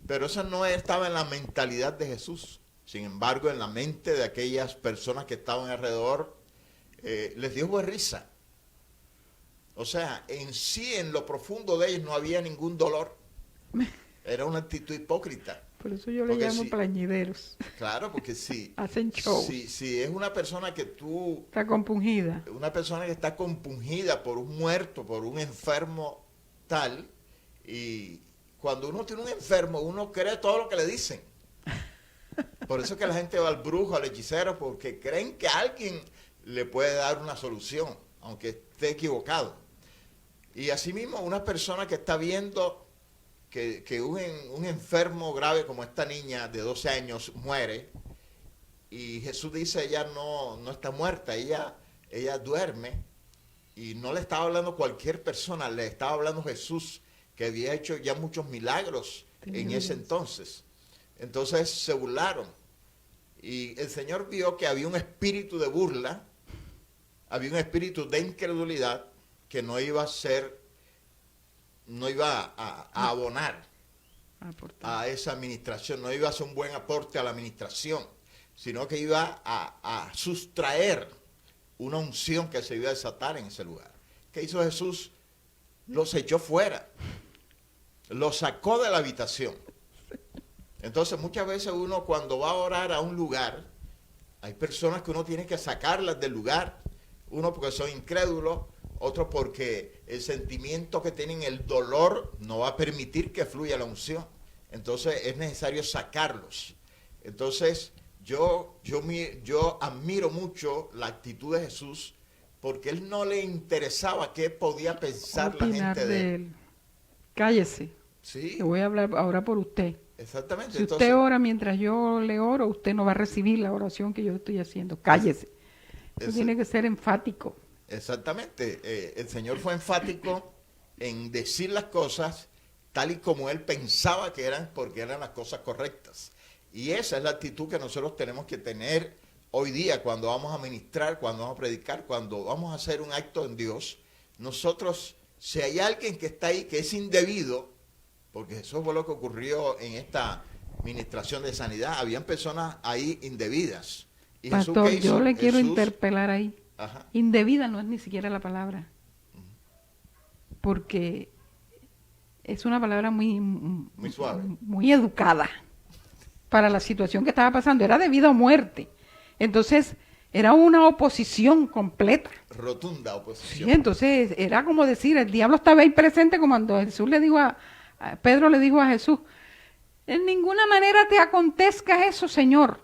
Pero eso no estaba en la mentalidad de Jesús. Sin embargo, en la mente de aquellas personas que estaban alrededor, les dio risa. O sea, en sí, en lo profundo de ellos no había ningún dolor. Era una actitud hipócrita. Por eso yo le llamo plañideros. Claro, porque sí. Hacen show. Si es una persona que tú... Está compungida. Una persona que está compungida por un muerto, por un enfermo tal, y cuando uno tiene un enfermo, uno cree todo lo que le dicen. Por eso es que la gente va al brujo, al hechicero, porque creen que alguien le puede dar una solución, aunque esté equivocado. Y asimismo, una persona que está viendo que un enfermo grave como esta niña de 12 años muere, y Jesús dice, ella no está muerta, ella duerme, y no le estaba hablando cualquier persona, le estaba hablando Jesús, que había hecho ya muchos milagros en ese entonces. Entonces se burlaron, y el Señor vio que había un espíritu de burla, había un espíritu de incredulidad que no iba a abonar a esa administración, no iba a hacer un buen aporte a la administración, sino que iba a sustraer una unción que se iba a desatar en ese lugar. ¿Qué hizo Jesús? Los echó fuera, los sacó de la habitación. Entonces muchas veces uno cuando va a orar a un lugar, hay personas que uno tiene que sacarlas del lugar, uno porque son incrédulos, otro porque el sentimiento que tienen, el dolor, no va a permitir que fluya la unción. Entonces es necesario sacarlos. Entonces yo admiro mucho la actitud de Jesús, porque él no le interesaba qué podía pensar la Opinar gente de él. él. Cállese. Sí, Yo voy a hablar ahora por usted. exactamente. Si Entonces, usted ora mientras yo le oro, usted no va a recibir la oración que yo estoy haciendo. Cállese. Eso Eso- tiene que ser enfático. exactamente. El Señor fue enfático en decir las cosas tal y como él pensaba que eran, porque eran las cosas correctas. Y esa es la actitud que nosotros tenemos que tener hoy día cuando vamos a ministrar, cuando vamos a predicar, cuando vamos a hacer un acto en Dios. Nosotros, si hay alguien que está ahí que es indebido, porque eso fue lo que ocurrió en esta ministración de sanidad, habían personas ahí indebidas. ¿Y Jesús Pastor, qué hizo? yo le quiero Jesús- interpelar ahí. Ajá. Indebida no es ni siquiera la palabra. Porque es una palabra Muy suave. muy educada para la situación que estaba pasando. Era de vida o muerte. Entonces, era una oposición completa. Rotunda oposición. Sí, entonces, era como decir, el diablo estaba ahí presente como cuando Jesús le dijo a Pedro le dijo a Jesús, en ninguna manera te acontezca eso, Señor.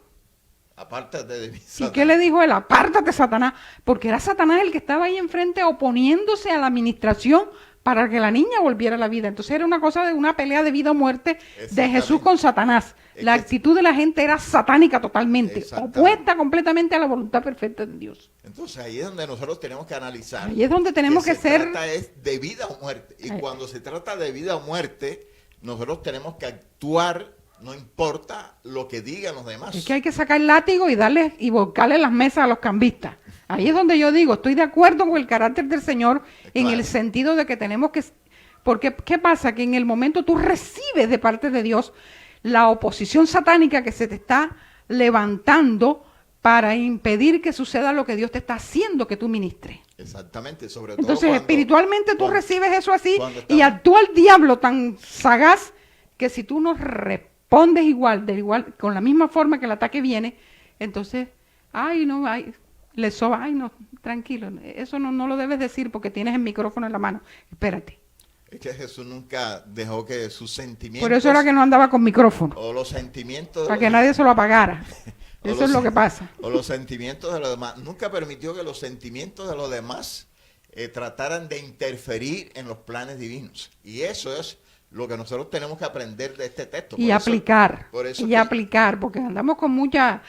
Apártate de mí, ¿Y Satanás. qué le dijo él? Apártate, Satanás. Porque era Satanás el que estaba ahí enfrente oponiéndose a la administración para que la niña volviera a la vida. Entonces era una cosa de una pelea de vida o muerte de Exactamente. Jesús con Satanás. Es La que- actitud de la gente era satánica totalmente, Exactamente. opuesta completamente a la voluntad perfecta de Dios. Entonces ahí es donde nosotros tenemos que analizar. Ahí es donde tenemos que se ser... trata es de vida o muerte. Y Ay. cuando se trata de vida o muerte, nosotros tenemos que actuar, no importa lo que digan los demás. Es que hay que sacar el látigo y darle y volcarle las mesas a los cambistas. Ahí es donde yo digo, estoy de acuerdo con el carácter del Señor en Claro. el sentido de que tenemos que... Porque, ¿qué pasa? Que en el momento tú recibes de parte de Dios la oposición satánica que se te está levantando para impedir que suceda lo que Dios te está haciendo que tú ministres. Exactamente, sobre todo Entonces, cuando- espiritualmente tú cuando- recibes eso así cuando y estamos- actúa el diablo tan sagaz que si tú no respondes igual, con la misma forma que el ataque viene, entonces, ay, no, ay, le soba, ay, no, tranquilo, eso no lo debes decir porque tienes el micrófono en la mano, espérate. Es que Jesús nunca dejó que sus sentimientos Por eso era que no andaba con micrófono, o los sentimientos de para los que nadie se lo apagara. o Eso los- es lo que pasa. o los sentimientos de los demás. Nunca permitió que los sentimientos de los demás trataran de interferir en los planes divinos. Y eso es lo que nosotros tenemos que aprender de este texto. Y Por eso- aplicar, por eso y que- aplicar, porque andamos con muchas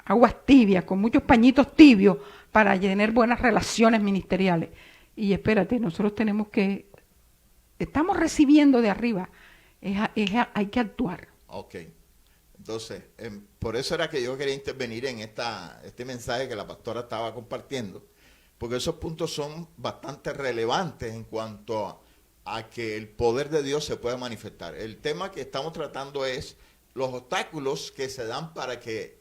aguas tibias, con muchos pañitos tibios para tener buenas relaciones ministeriales. Y espérate, nosotros tenemos que, estamos recibiendo de arriba, hay que actuar. Ok. Entonces, por eso era que yo quería intervenir en este mensaje que la pastora estaba compartiendo, porque esos puntos son bastante relevantes en cuanto a que el poder de Dios se pueda manifestar. El tema que estamos tratando es los obstáculos que se dan para que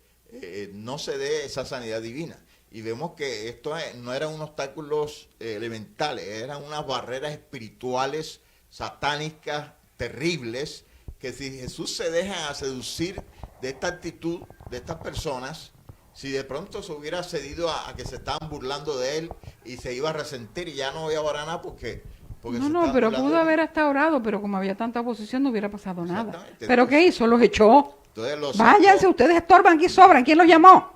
no se dé esa sanidad divina. Y vemos que esto no eran unos obstáculos elementales, eran unas barreras espirituales, satánicas, terribles, que si Jesús se deja seducir de esta actitud de estas personas, si de pronto se hubiera cedido a que se estaban burlando de él y se iba a resentir y ya no voy a orar nada porque se No, estaban pero burlando pudo de haber mí. hasta orado, pero como había tanta oposición no hubiera pasado nada. Exactamente. ¿Pero qué hizo? Los echó. Entonces los Váyanse, sacó. ustedes estorban, aquí sobran. ¿Quién los llamó?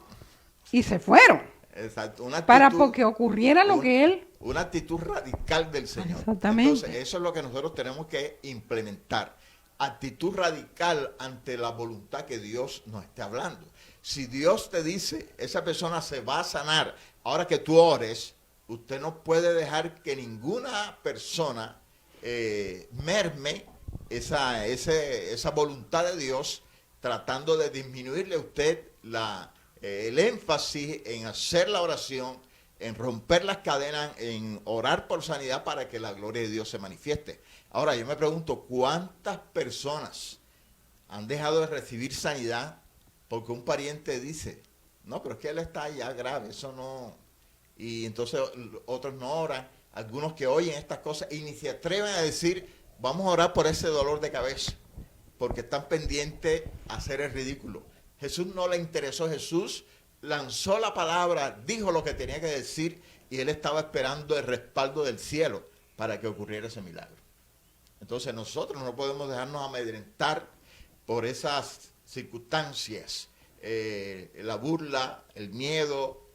Y se fueron. Exacto, una Para actitud- que ocurriera lo que él... Una actitud radical del Señor. Exactamente. Entonces, eso es lo que nosotros tenemos que implementar. Actitud radical ante la voluntad que Dios nos esté hablando. Si Dios te dice, esa persona se va a sanar, ahora que tú ores, usted no puede dejar que ninguna persona merme esa voluntad de Dios, tratando de disminuirle a usted el énfasis en hacer la oración, en romper las cadenas, en orar por sanidad para que la gloria de Dios se manifieste. Ahora, yo me pregunto, ¿cuántas personas han dejado de recibir sanidad porque un pariente dice, no, pero es que él está ya grave, eso no... Y entonces otros no oran, algunos que oyen estas cosas y ni se atreven a decir, vamos a orar por ese dolor de cabeza, porque están pendientes a hacer el ridículo. Jesús no le interesó, Jesús lanzó la palabra, dijo lo que tenía que decir y él estaba esperando el respaldo del cielo para que ocurriera ese milagro. Entonces nosotros no podemos dejarnos amedrentar por esas circunstancias, la burla, el miedo,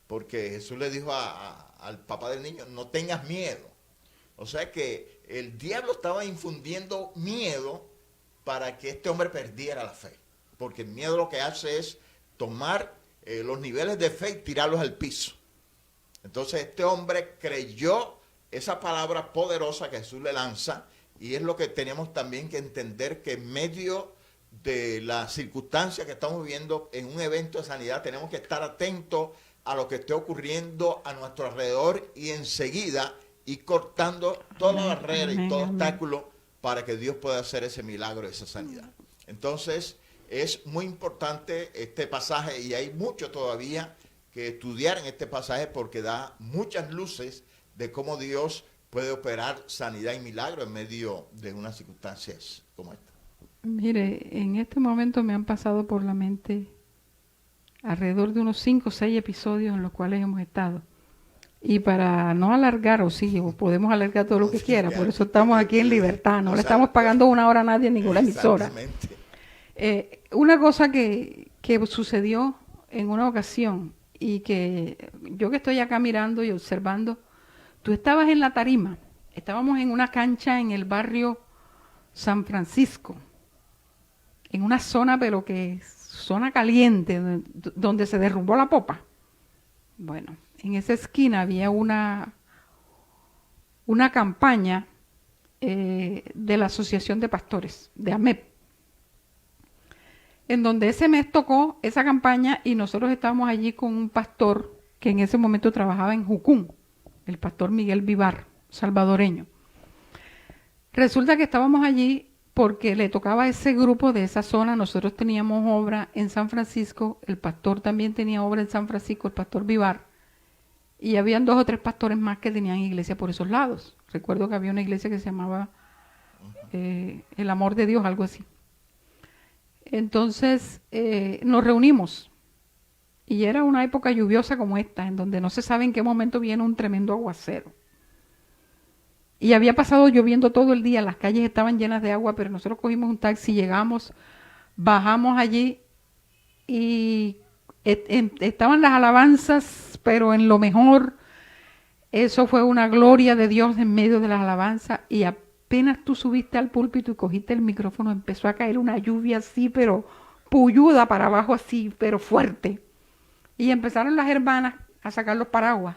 porque Jesús le dijo al papá del niño, no tengas miedo. O sea que el diablo estaba infundiendo miedo para que este hombre perdiera la fe, porque el miedo lo que hace es tomar los niveles de fe y tirarlos al piso. Entonces este hombre creyó esa palabra poderosa que Jesús le lanza, y es lo que tenemos también que entender, que en medio de las circunstancias que estamos viviendo en un evento de sanidad, tenemos que estar atentos a lo que esté ocurriendo a nuestro alrededor y enseguida ir cortando todas las barreras y todo obstáculo para que Dios pueda hacer ese milagro, esa sanidad. Entonces es muy importante este pasaje, y hay mucho todavía que estudiar en este pasaje, porque da muchas luces de cómo Dios puede operar sanidad y milagro en medio de unas circunstancias como esta. Mire, en este momento me han pasado por la mente alrededor de unos 5 o 6 episodios en los cuales hemos estado. Y para no alargar, o sí, podemos alargar todo lo que quiera, por eso estamos aquí en libertad, no le estamos pagando una hora a nadie en ninguna emisora. Una cosa que sucedió en una ocasión, y que yo que estoy acá mirando y observando, tú estabas en la tarima, estábamos en una cancha en el barrio San Francisco, en una zona, pero que es zona caliente, donde se derrumbó la popa. Bueno, en esa esquina había una campaña de la Asociación de Pastores, de AMEP, en donde ese mes tocó esa campaña, y nosotros estábamos allí con un pastor que en ese momento trabajaba en Jucún, el pastor Miguel Vivar, salvadoreño. Resulta que estábamos allí porque le tocaba a ese grupo de esa zona. Nosotros teníamos obra en San Francisco, el pastor también tenía obra en San Francisco, el pastor Vivar, y habían 2 o 3 pastores más que tenían iglesia por esos lados. Recuerdo que había una iglesia que se llamaba El Amor de Dios, algo así. Entonces nos reunimos, y era una época lluviosa como esta, en donde no se sabe en qué momento viene un tremendo aguacero. Y había pasado lloviendo todo el día, las calles estaban llenas de agua, pero nosotros cogimos un taxi, llegamos, bajamos allí, y estaban las alabanzas, pero en lo mejor. Eso fue una gloria de Dios en medio de las alabanzas, y apenas tú subiste al púlpito y cogiste el micrófono, empezó a caer una lluvia así, pero puyuda para abajo así, pero fuerte. Y empezaron las hermanas a sacar los paraguas.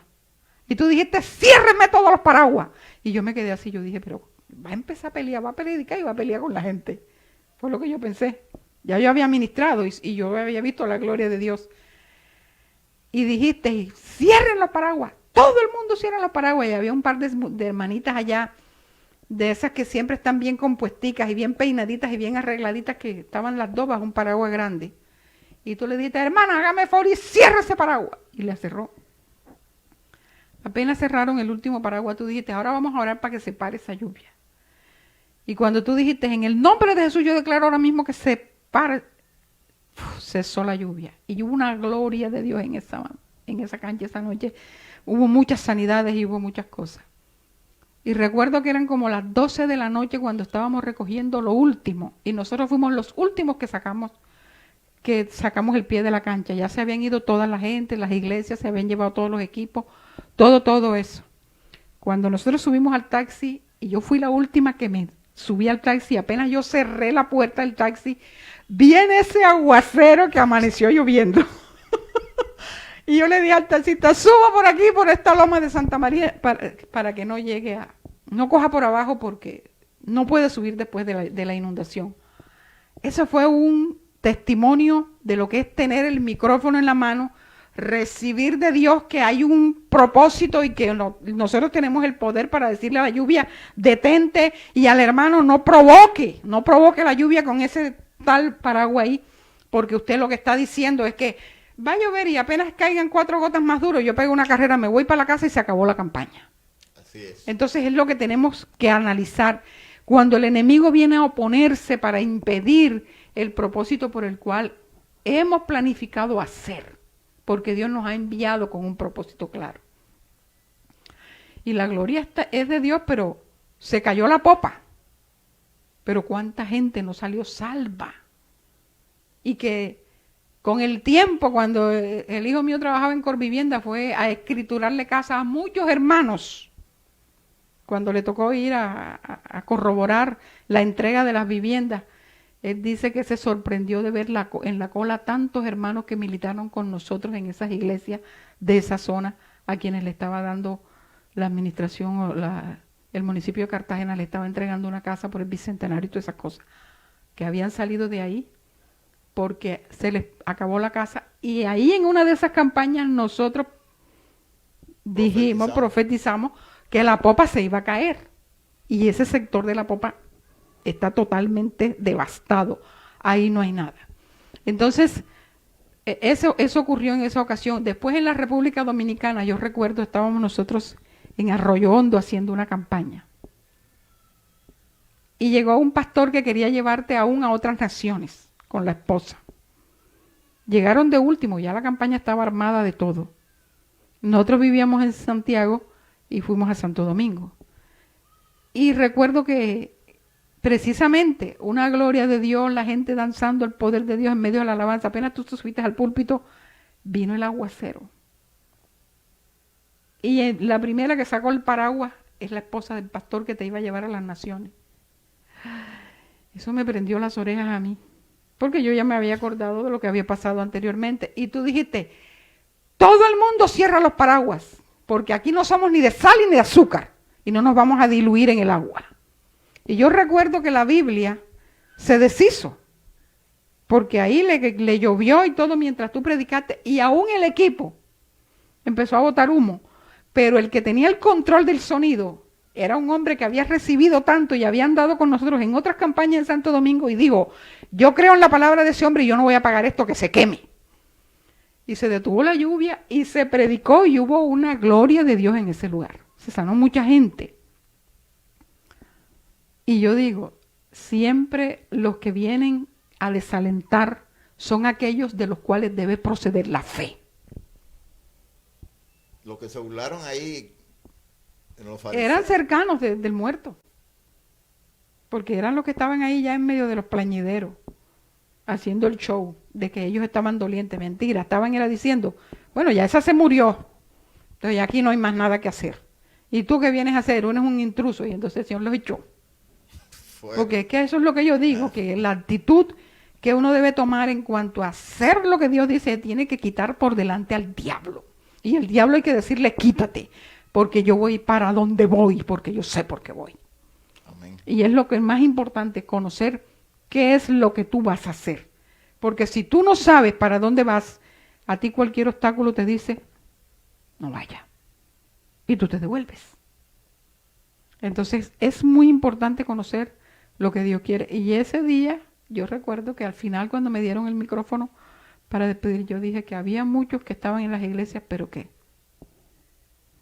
Y tú dijiste, ciérreme todos los paraguas. Y yo me quedé así, yo dije, pero va a empezar a pelear, va a predicar y va a pelear con la gente. Fue lo que yo pensé. Ya yo había ministrado y yo había visto la gloria de Dios. Y dijiste, cierren los paraguas. Todo el mundo cierra los paraguas. Y había un par de hermanitas allá, de esas que siempre están bien compuesticas y bien peinaditas y bien arregladitas, que estaban las dos bajo un paraguas grande. Y tú le dijiste, hermana, hágame favor y cierra ese paraguas. Y la cerró. Apenas cerraron el último paraguas, tú dijiste, ahora vamos a orar para que se pare esa lluvia. Y cuando tú dijiste, en el nombre de Jesús, yo declaro ahora mismo que se pare, cesó la lluvia. Y hubo una gloria de Dios en esa cancha esa noche. Hubo muchas sanidades y hubo muchas cosas. Y recuerdo que eran como las 12 de la noche cuando estábamos recogiendo lo último. Y nosotros fuimos los últimos que sacamos el pie de la cancha. Ya se habían ido toda la gente, las iglesias, se habían llevado todos los equipos, todo eso. Cuando nosotros subimos al taxi, y yo fui la última que me subí al taxi, apenas yo cerré la puerta del taxi, viene ese aguacero que amaneció lloviendo. Y yo le dije al taxista, suba por aquí, por esta loma de Santa María, para que no llegue no coja por abajo, porque no puede subir después de la inundación. Eso fue un testimonio de lo que es tener el micrófono en la mano, recibir de Dios que hay un propósito y que nosotros tenemos el poder para decirle a la lluvia, detente, y al hermano, no provoque la lluvia con ese tal paraguas ahí, porque usted lo que está diciendo es que va a llover y apenas caigan 4 gotas más duro, yo pego una carrera, me voy para la casa y se acabó la campaña. Así es. Entonces es lo que tenemos que analizar. Cuando el enemigo viene a oponerse para impedir el propósito por el cual hemos planificado hacer, porque Dios nos ha enviado con un propósito claro. Y la gloria es de Dios, pero se cayó la popa. Pero ¿cuánta gente no salió salva? y que con el tiempo, cuando el hijo mío trabajaba en Corvivienda, fue a escriturarle casa a muchos hermanos. Cuando le tocó ir a corroborar la entrega de las viviendas, él dice que se sorprendió de ver en la cola tantos hermanos que militaron con nosotros en esas iglesias de esa zona, a quienes le estaba dando la administración, o el municipio de Cartagena le estaba entregando una casa por el bicentenario y todas esas cosas, que habían salido de ahí porque se les acabó la casa. Y ahí en una de esas campañas nosotros profetizamos que la popa se iba a caer. Y ese sector de la popa está totalmente devastado. Ahí no hay nada. Entonces, eso ocurrió en esa ocasión. Después en la República Dominicana, yo recuerdo, estábamos nosotros en Arroyo Hondo haciendo una campaña. Y llegó un pastor que quería llevarte aún a otras naciones con la esposa. Llegaron de último, ya la campaña estaba armada de todo. Nosotros vivíamos en Santiago y fuimos a Santo Domingo. Y recuerdo que precisamente una gloria de Dios, la gente danzando el poder de Dios en medio de la alabanza, apenas tú te subiste al púlpito, vino el aguacero. Y la primera que sacó el paraguas es la esposa del pastor que te iba a llevar a las naciones. Eso me prendió las orejas a mí, porque yo ya me había acordado de lo que había pasado anteriormente. Y tú dijiste, todo el mundo cierra los paraguas, porque aquí no somos ni de sal ni de azúcar, y no nos vamos a diluir en el agua. Y yo recuerdo que la Biblia se deshizo, porque ahí le llovió y todo mientras tú predicaste, y aún el equipo empezó a botar humo, pero el que tenía el control del sonido era un hombre que había recibido tanto y había andado con nosotros en otras campañas en Santo Domingo y dijo, yo creo en la palabra de ese hombre y yo no voy a pagar esto que se queme. Y se detuvo la lluvia y se predicó y hubo una gloria de Dios en ese lugar. Se sanó mucha gente. Y yo digo, siempre los que vienen a desalentar son aquellos de los cuales debe proceder la fe. Los que se burlaron ahí eran cercanos del muerto, porque eran los que estaban ahí ya en medio de los plañideros, haciendo el show de que ellos estaban dolientes. Mentira, estaban era diciendo, bueno, ya esa se murió, entonces ya aquí no hay más nada que hacer. ¿Y tú qué vienes a hacer? Uno es un intruso, y entonces el Señor los echó. Porque es que eso es lo que yo digo, que la actitud que uno debe tomar en cuanto a hacer lo que Dios dice, tiene que quitar por delante al diablo. Y el diablo hay que decirle, quítate, porque yo voy para donde voy, porque yo sé por qué voy. Amén. Y es lo que es más importante, conocer qué es lo que tú vas a hacer. Porque si tú no sabes para dónde vas, a ti cualquier obstáculo te dice, no vaya. Y tú te devuelves. Entonces es muy importante conocer lo que Dios quiere. Y ese día, yo recuerdo que al final cuando me dieron el micrófono para despedir, yo dije que había muchos que estaban en las iglesias, pero que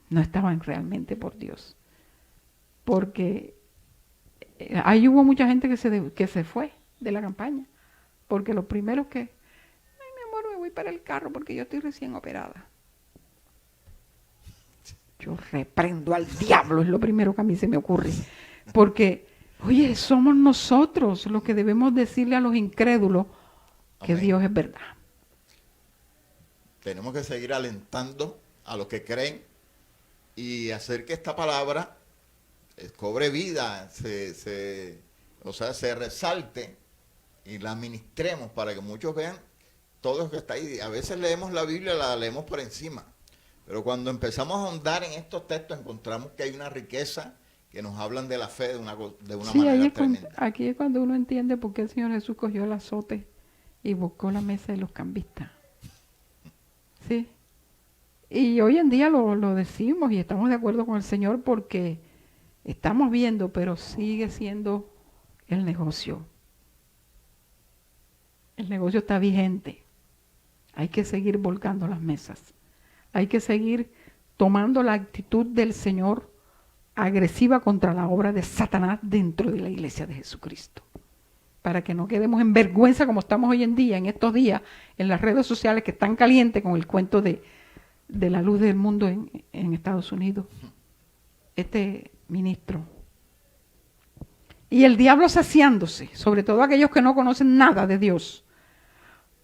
no estaban realmente por Dios. Porque ahí hubo mucha gente que se fue de la campaña. Porque los primeros que, ay mi amor, me voy para el carro porque yo estoy recién operada. Yo reprendo al diablo, es lo primero que a mí se me ocurre. Porque, oye, somos nosotros los que debemos decirle a los incrédulos que Amén. Dios es verdad. Tenemos que seguir alentando a los que creen y hacer que esta palabra cobre vida, se resalte y la ministremos para que muchos vean todo lo que está ahí. A veces leemos la Biblia, la leemos por encima, pero cuando empezamos a ahondar en estos textos encontramos que hay una riqueza que nos hablan de la fe de una Sí, manera tremenda. aquí es cuando uno entiende por qué el Señor Jesús cogió el azote y buscó la mesa de los cambistas. Sí. Y hoy en día lo decimos y estamos de acuerdo con el Señor porque estamos viendo, pero sigue siendo el negocio. El negocio está vigente. Hay que seguir volcando las mesas. Hay que seguir tomando la actitud del Señor agresiva contra la obra de Satanás dentro de la iglesia de Jesucristo. Para que no quedemos en vergüenza como estamos hoy en día, en estos días, en las redes sociales que están calientes con el cuento de la luz del mundo en Estados Unidos. Este ministro. Y el diablo saciándose, sobre todo aquellos que no conocen nada de Dios,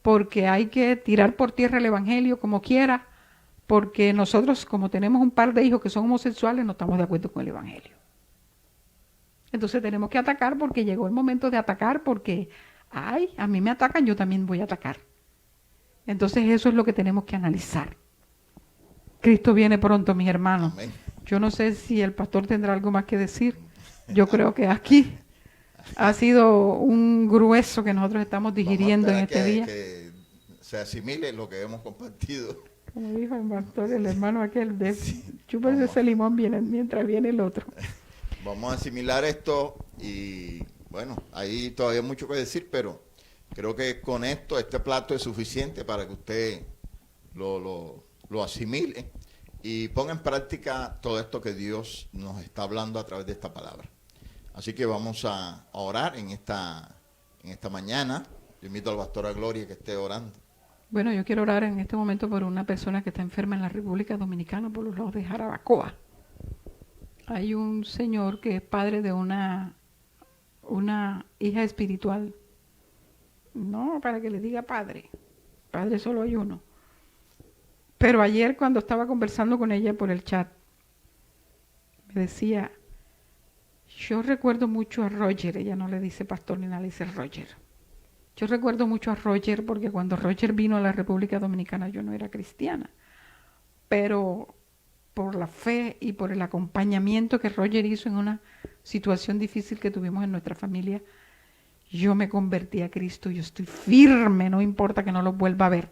porque hay que tirar por tierra el evangelio como quiera, porque nosotros, como tenemos un par de hijos que son homosexuales, no estamos de acuerdo con el evangelio. Entonces tenemos que atacar porque llegó el momento de atacar, porque, ay, a mí me atacan, yo también voy a atacar. Entonces eso es lo que tenemos que analizar. Cristo viene pronto, mis hermanos. Amén. Yo no sé si el pastor tendrá algo más que decir. Yo creo que aquí ha sido un grueso que nosotros estamos digiriendo en este día. Que se asimile lo que hemos compartido. Como dijo el pastor, el hermano aquel, chúpese ese limón mientras viene el otro. Vamos a asimilar esto y bueno, hay todavía mucho que decir, pero creo que con esto, este plato es suficiente para que usted lo asimile y ponga en práctica todo esto que Dios nos está hablando a través de esta palabra. Así que vamos a orar en esta mañana. Yo invito al pastor a Gloria que esté orando. Bueno, yo quiero orar en este momento por una persona que está enferma en la República Dominicana, por los lados de Jarabacoa. Hay un señor que es padre de una hija espiritual. No, para que le diga padre solo hay uno. Pero ayer cuando estaba conversando con ella por el chat, me decía, yo recuerdo mucho a Roger, ella no le dice pastor ni nada, le dice Roger. Yo recuerdo mucho a Roger porque cuando Roger vino a la República Dominicana yo no era cristiana, pero por la fe y por el acompañamiento que Roger hizo en una situación difícil que tuvimos en nuestra familia, yo me convertí a Cristo, yo estoy firme, no importa que no los vuelva a ver.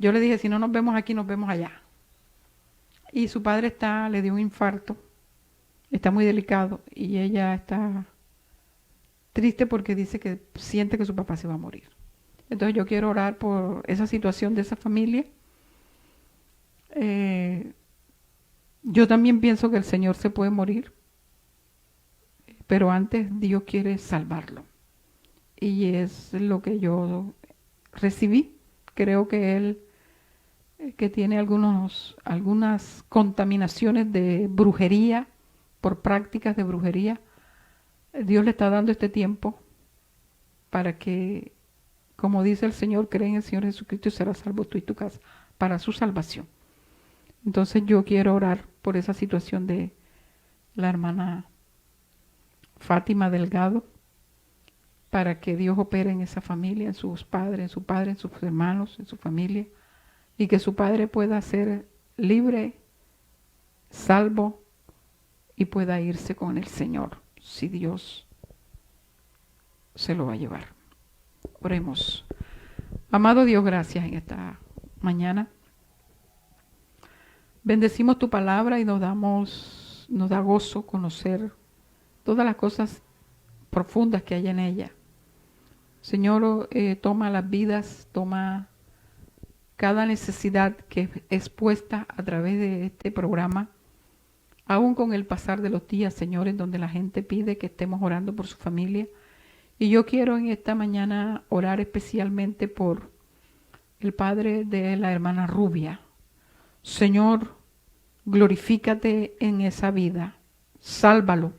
Yo le dije, si no nos vemos aquí, nos vemos allá. Y su padre le dio un infarto, está muy delicado y ella está triste porque dice que siente que su papá se va a morir. Entonces yo quiero orar por esa situación de esa familia. Yo también pienso que el Señor se puede morir, pero antes Dios quiere salvarlo. Y es lo que yo recibí. Creo que él, que tiene algunas contaminaciones de brujería, por prácticas de brujería, Dios le está dando este tiempo para que, como dice el Señor, cree en el Señor Jesucristo y serás salvo tú y tu casa, para su salvación. Entonces yo quiero orar por esa situación de la hermana Fátima Delgado, para que Dios opere en esa familia, en sus padres, en su padre, en sus hermanos, en su familia, y que su padre pueda ser libre, salvo, y pueda irse con el Señor, si Dios se lo va a llevar. Oremos. Amado Dios, gracias en esta mañana. Bendecimos tu palabra y nos da gozo conocer todas las cosas profundas que hay en ella. Señor, toma las vidas, toma cada necesidad que es expuesta a través de este programa, aún con el pasar de los días, Señor, en donde la gente pide que estemos orando por su familia. Y yo quiero en esta mañana orar especialmente por el padre de la hermana Rubia. Señor, glorifícate en esa vida, sálvalo,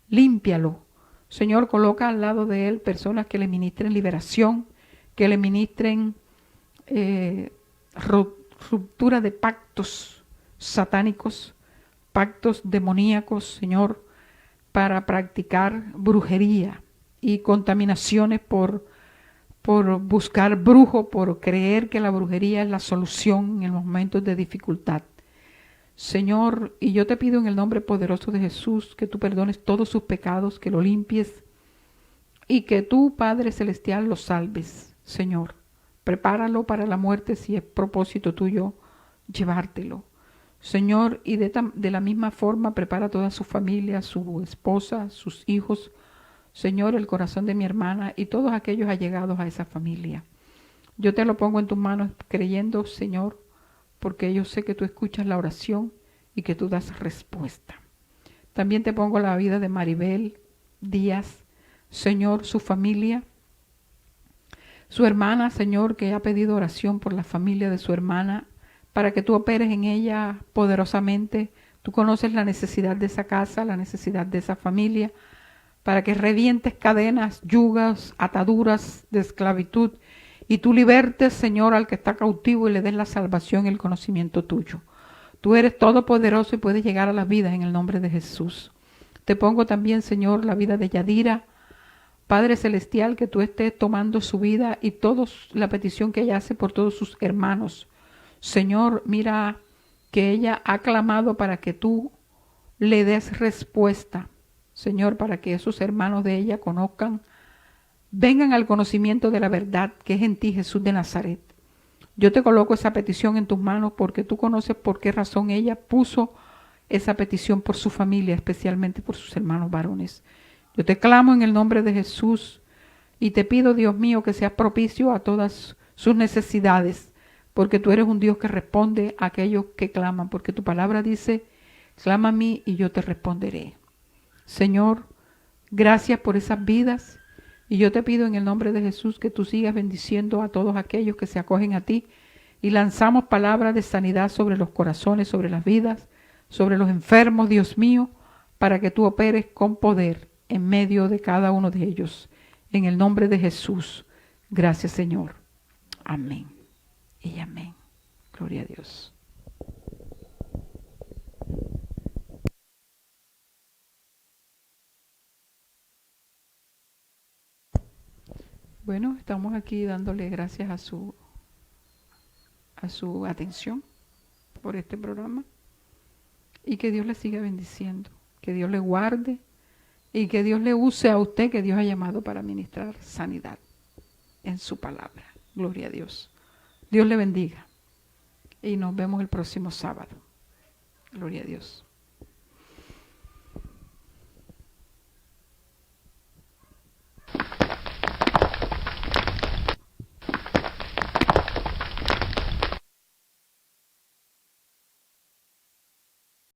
límpialo. Señor, coloca al lado de él personas que le ministren liberación, que le ministren ruptura de pactos satánicos, pactos demoníacos, Señor, para practicar brujería y contaminaciones por buscar brujo, por creer que la brujería es la solución en los momentos de dificultad. Señor, y yo te pido en el nombre poderoso de Jesús que tú perdones todos sus pecados, que lo limpies y que tú, Padre Celestial, lo salves, Señor. Prepáralo para la muerte si es propósito tuyo llevártelo. Señor, y de la misma forma prepara toda su familia, su esposa, sus hijos. Señor, el corazón de mi hermana y todos aquellos allegados a esa familia. Yo te lo pongo en tus manos creyendo, Señor, porque yo sé que tú escuchas la oración y que tú das respuesta. También te pongo la vida de Maribel Díaz, Señor, su familia, su hermana, Señor, que ha pedido oración por la familia de su hermana, para que tú operes en ella poderosamente. Tú conoces la necesidad de esa casa, la necesidad de esa familia, para que revientes cadenas, yugas, ataduras de esclavitud y tú libertes, Señor, al que está cautivo y le des la salvación y el conocimiento tuyo. Tú eres todopoderoso y puedes llegar a las vidas en el nombre de Jesús. Te pongo también, Señor, la vida de Yadira. Padre Celestial, que tú estés tomando su vida y la petición que ella hace por todos sus hermanos. Señor, mira que ella ha clamado para que tú le des respuesta. Señor, para que esos hermanos de ella conozcan, vengan al conocimiento de la verdad que es en ti, Jesús de Nazaret. Yo te coloco esa petición en tus manos porque tú conoces por qué razón ella puso esa petición por su familia, especialmente por sus hermanos varones. Yo te clamo en el nombre de Jesús y te pido, Dios mío, que seas propicio a todas sus necesidades, porque tú eres un Dios que responde a aquellos que claman, porque tu palabra dice, clama a mí y yo te responderé. Señor, gracias por esas vidas y yo te pido en el nombre de Jesús que tú sigas bendiciendo a todos aquellos que se acogen a ti y lanzamos palabras de sanidad sobre los corazones, sobre las vidas, sobre los enfermos, Dios mío, para que tú operes con poder en medio de cada uno de ellos. En el nombre de Jesús. Gracias, Señor. Amén. Y amén. Gloria a Dios. Bueno, estamos aquí dándole gracias a su atención por este programa y que Dios le siga bendiciendo, que Dios le guarde y que Dios le use a usted, que Dios ha llamado para ministrar sanidad en su palabra. Gloria a Dios. Dios le bendiga y nos vemos el próximo sábado. Gloria a Dios.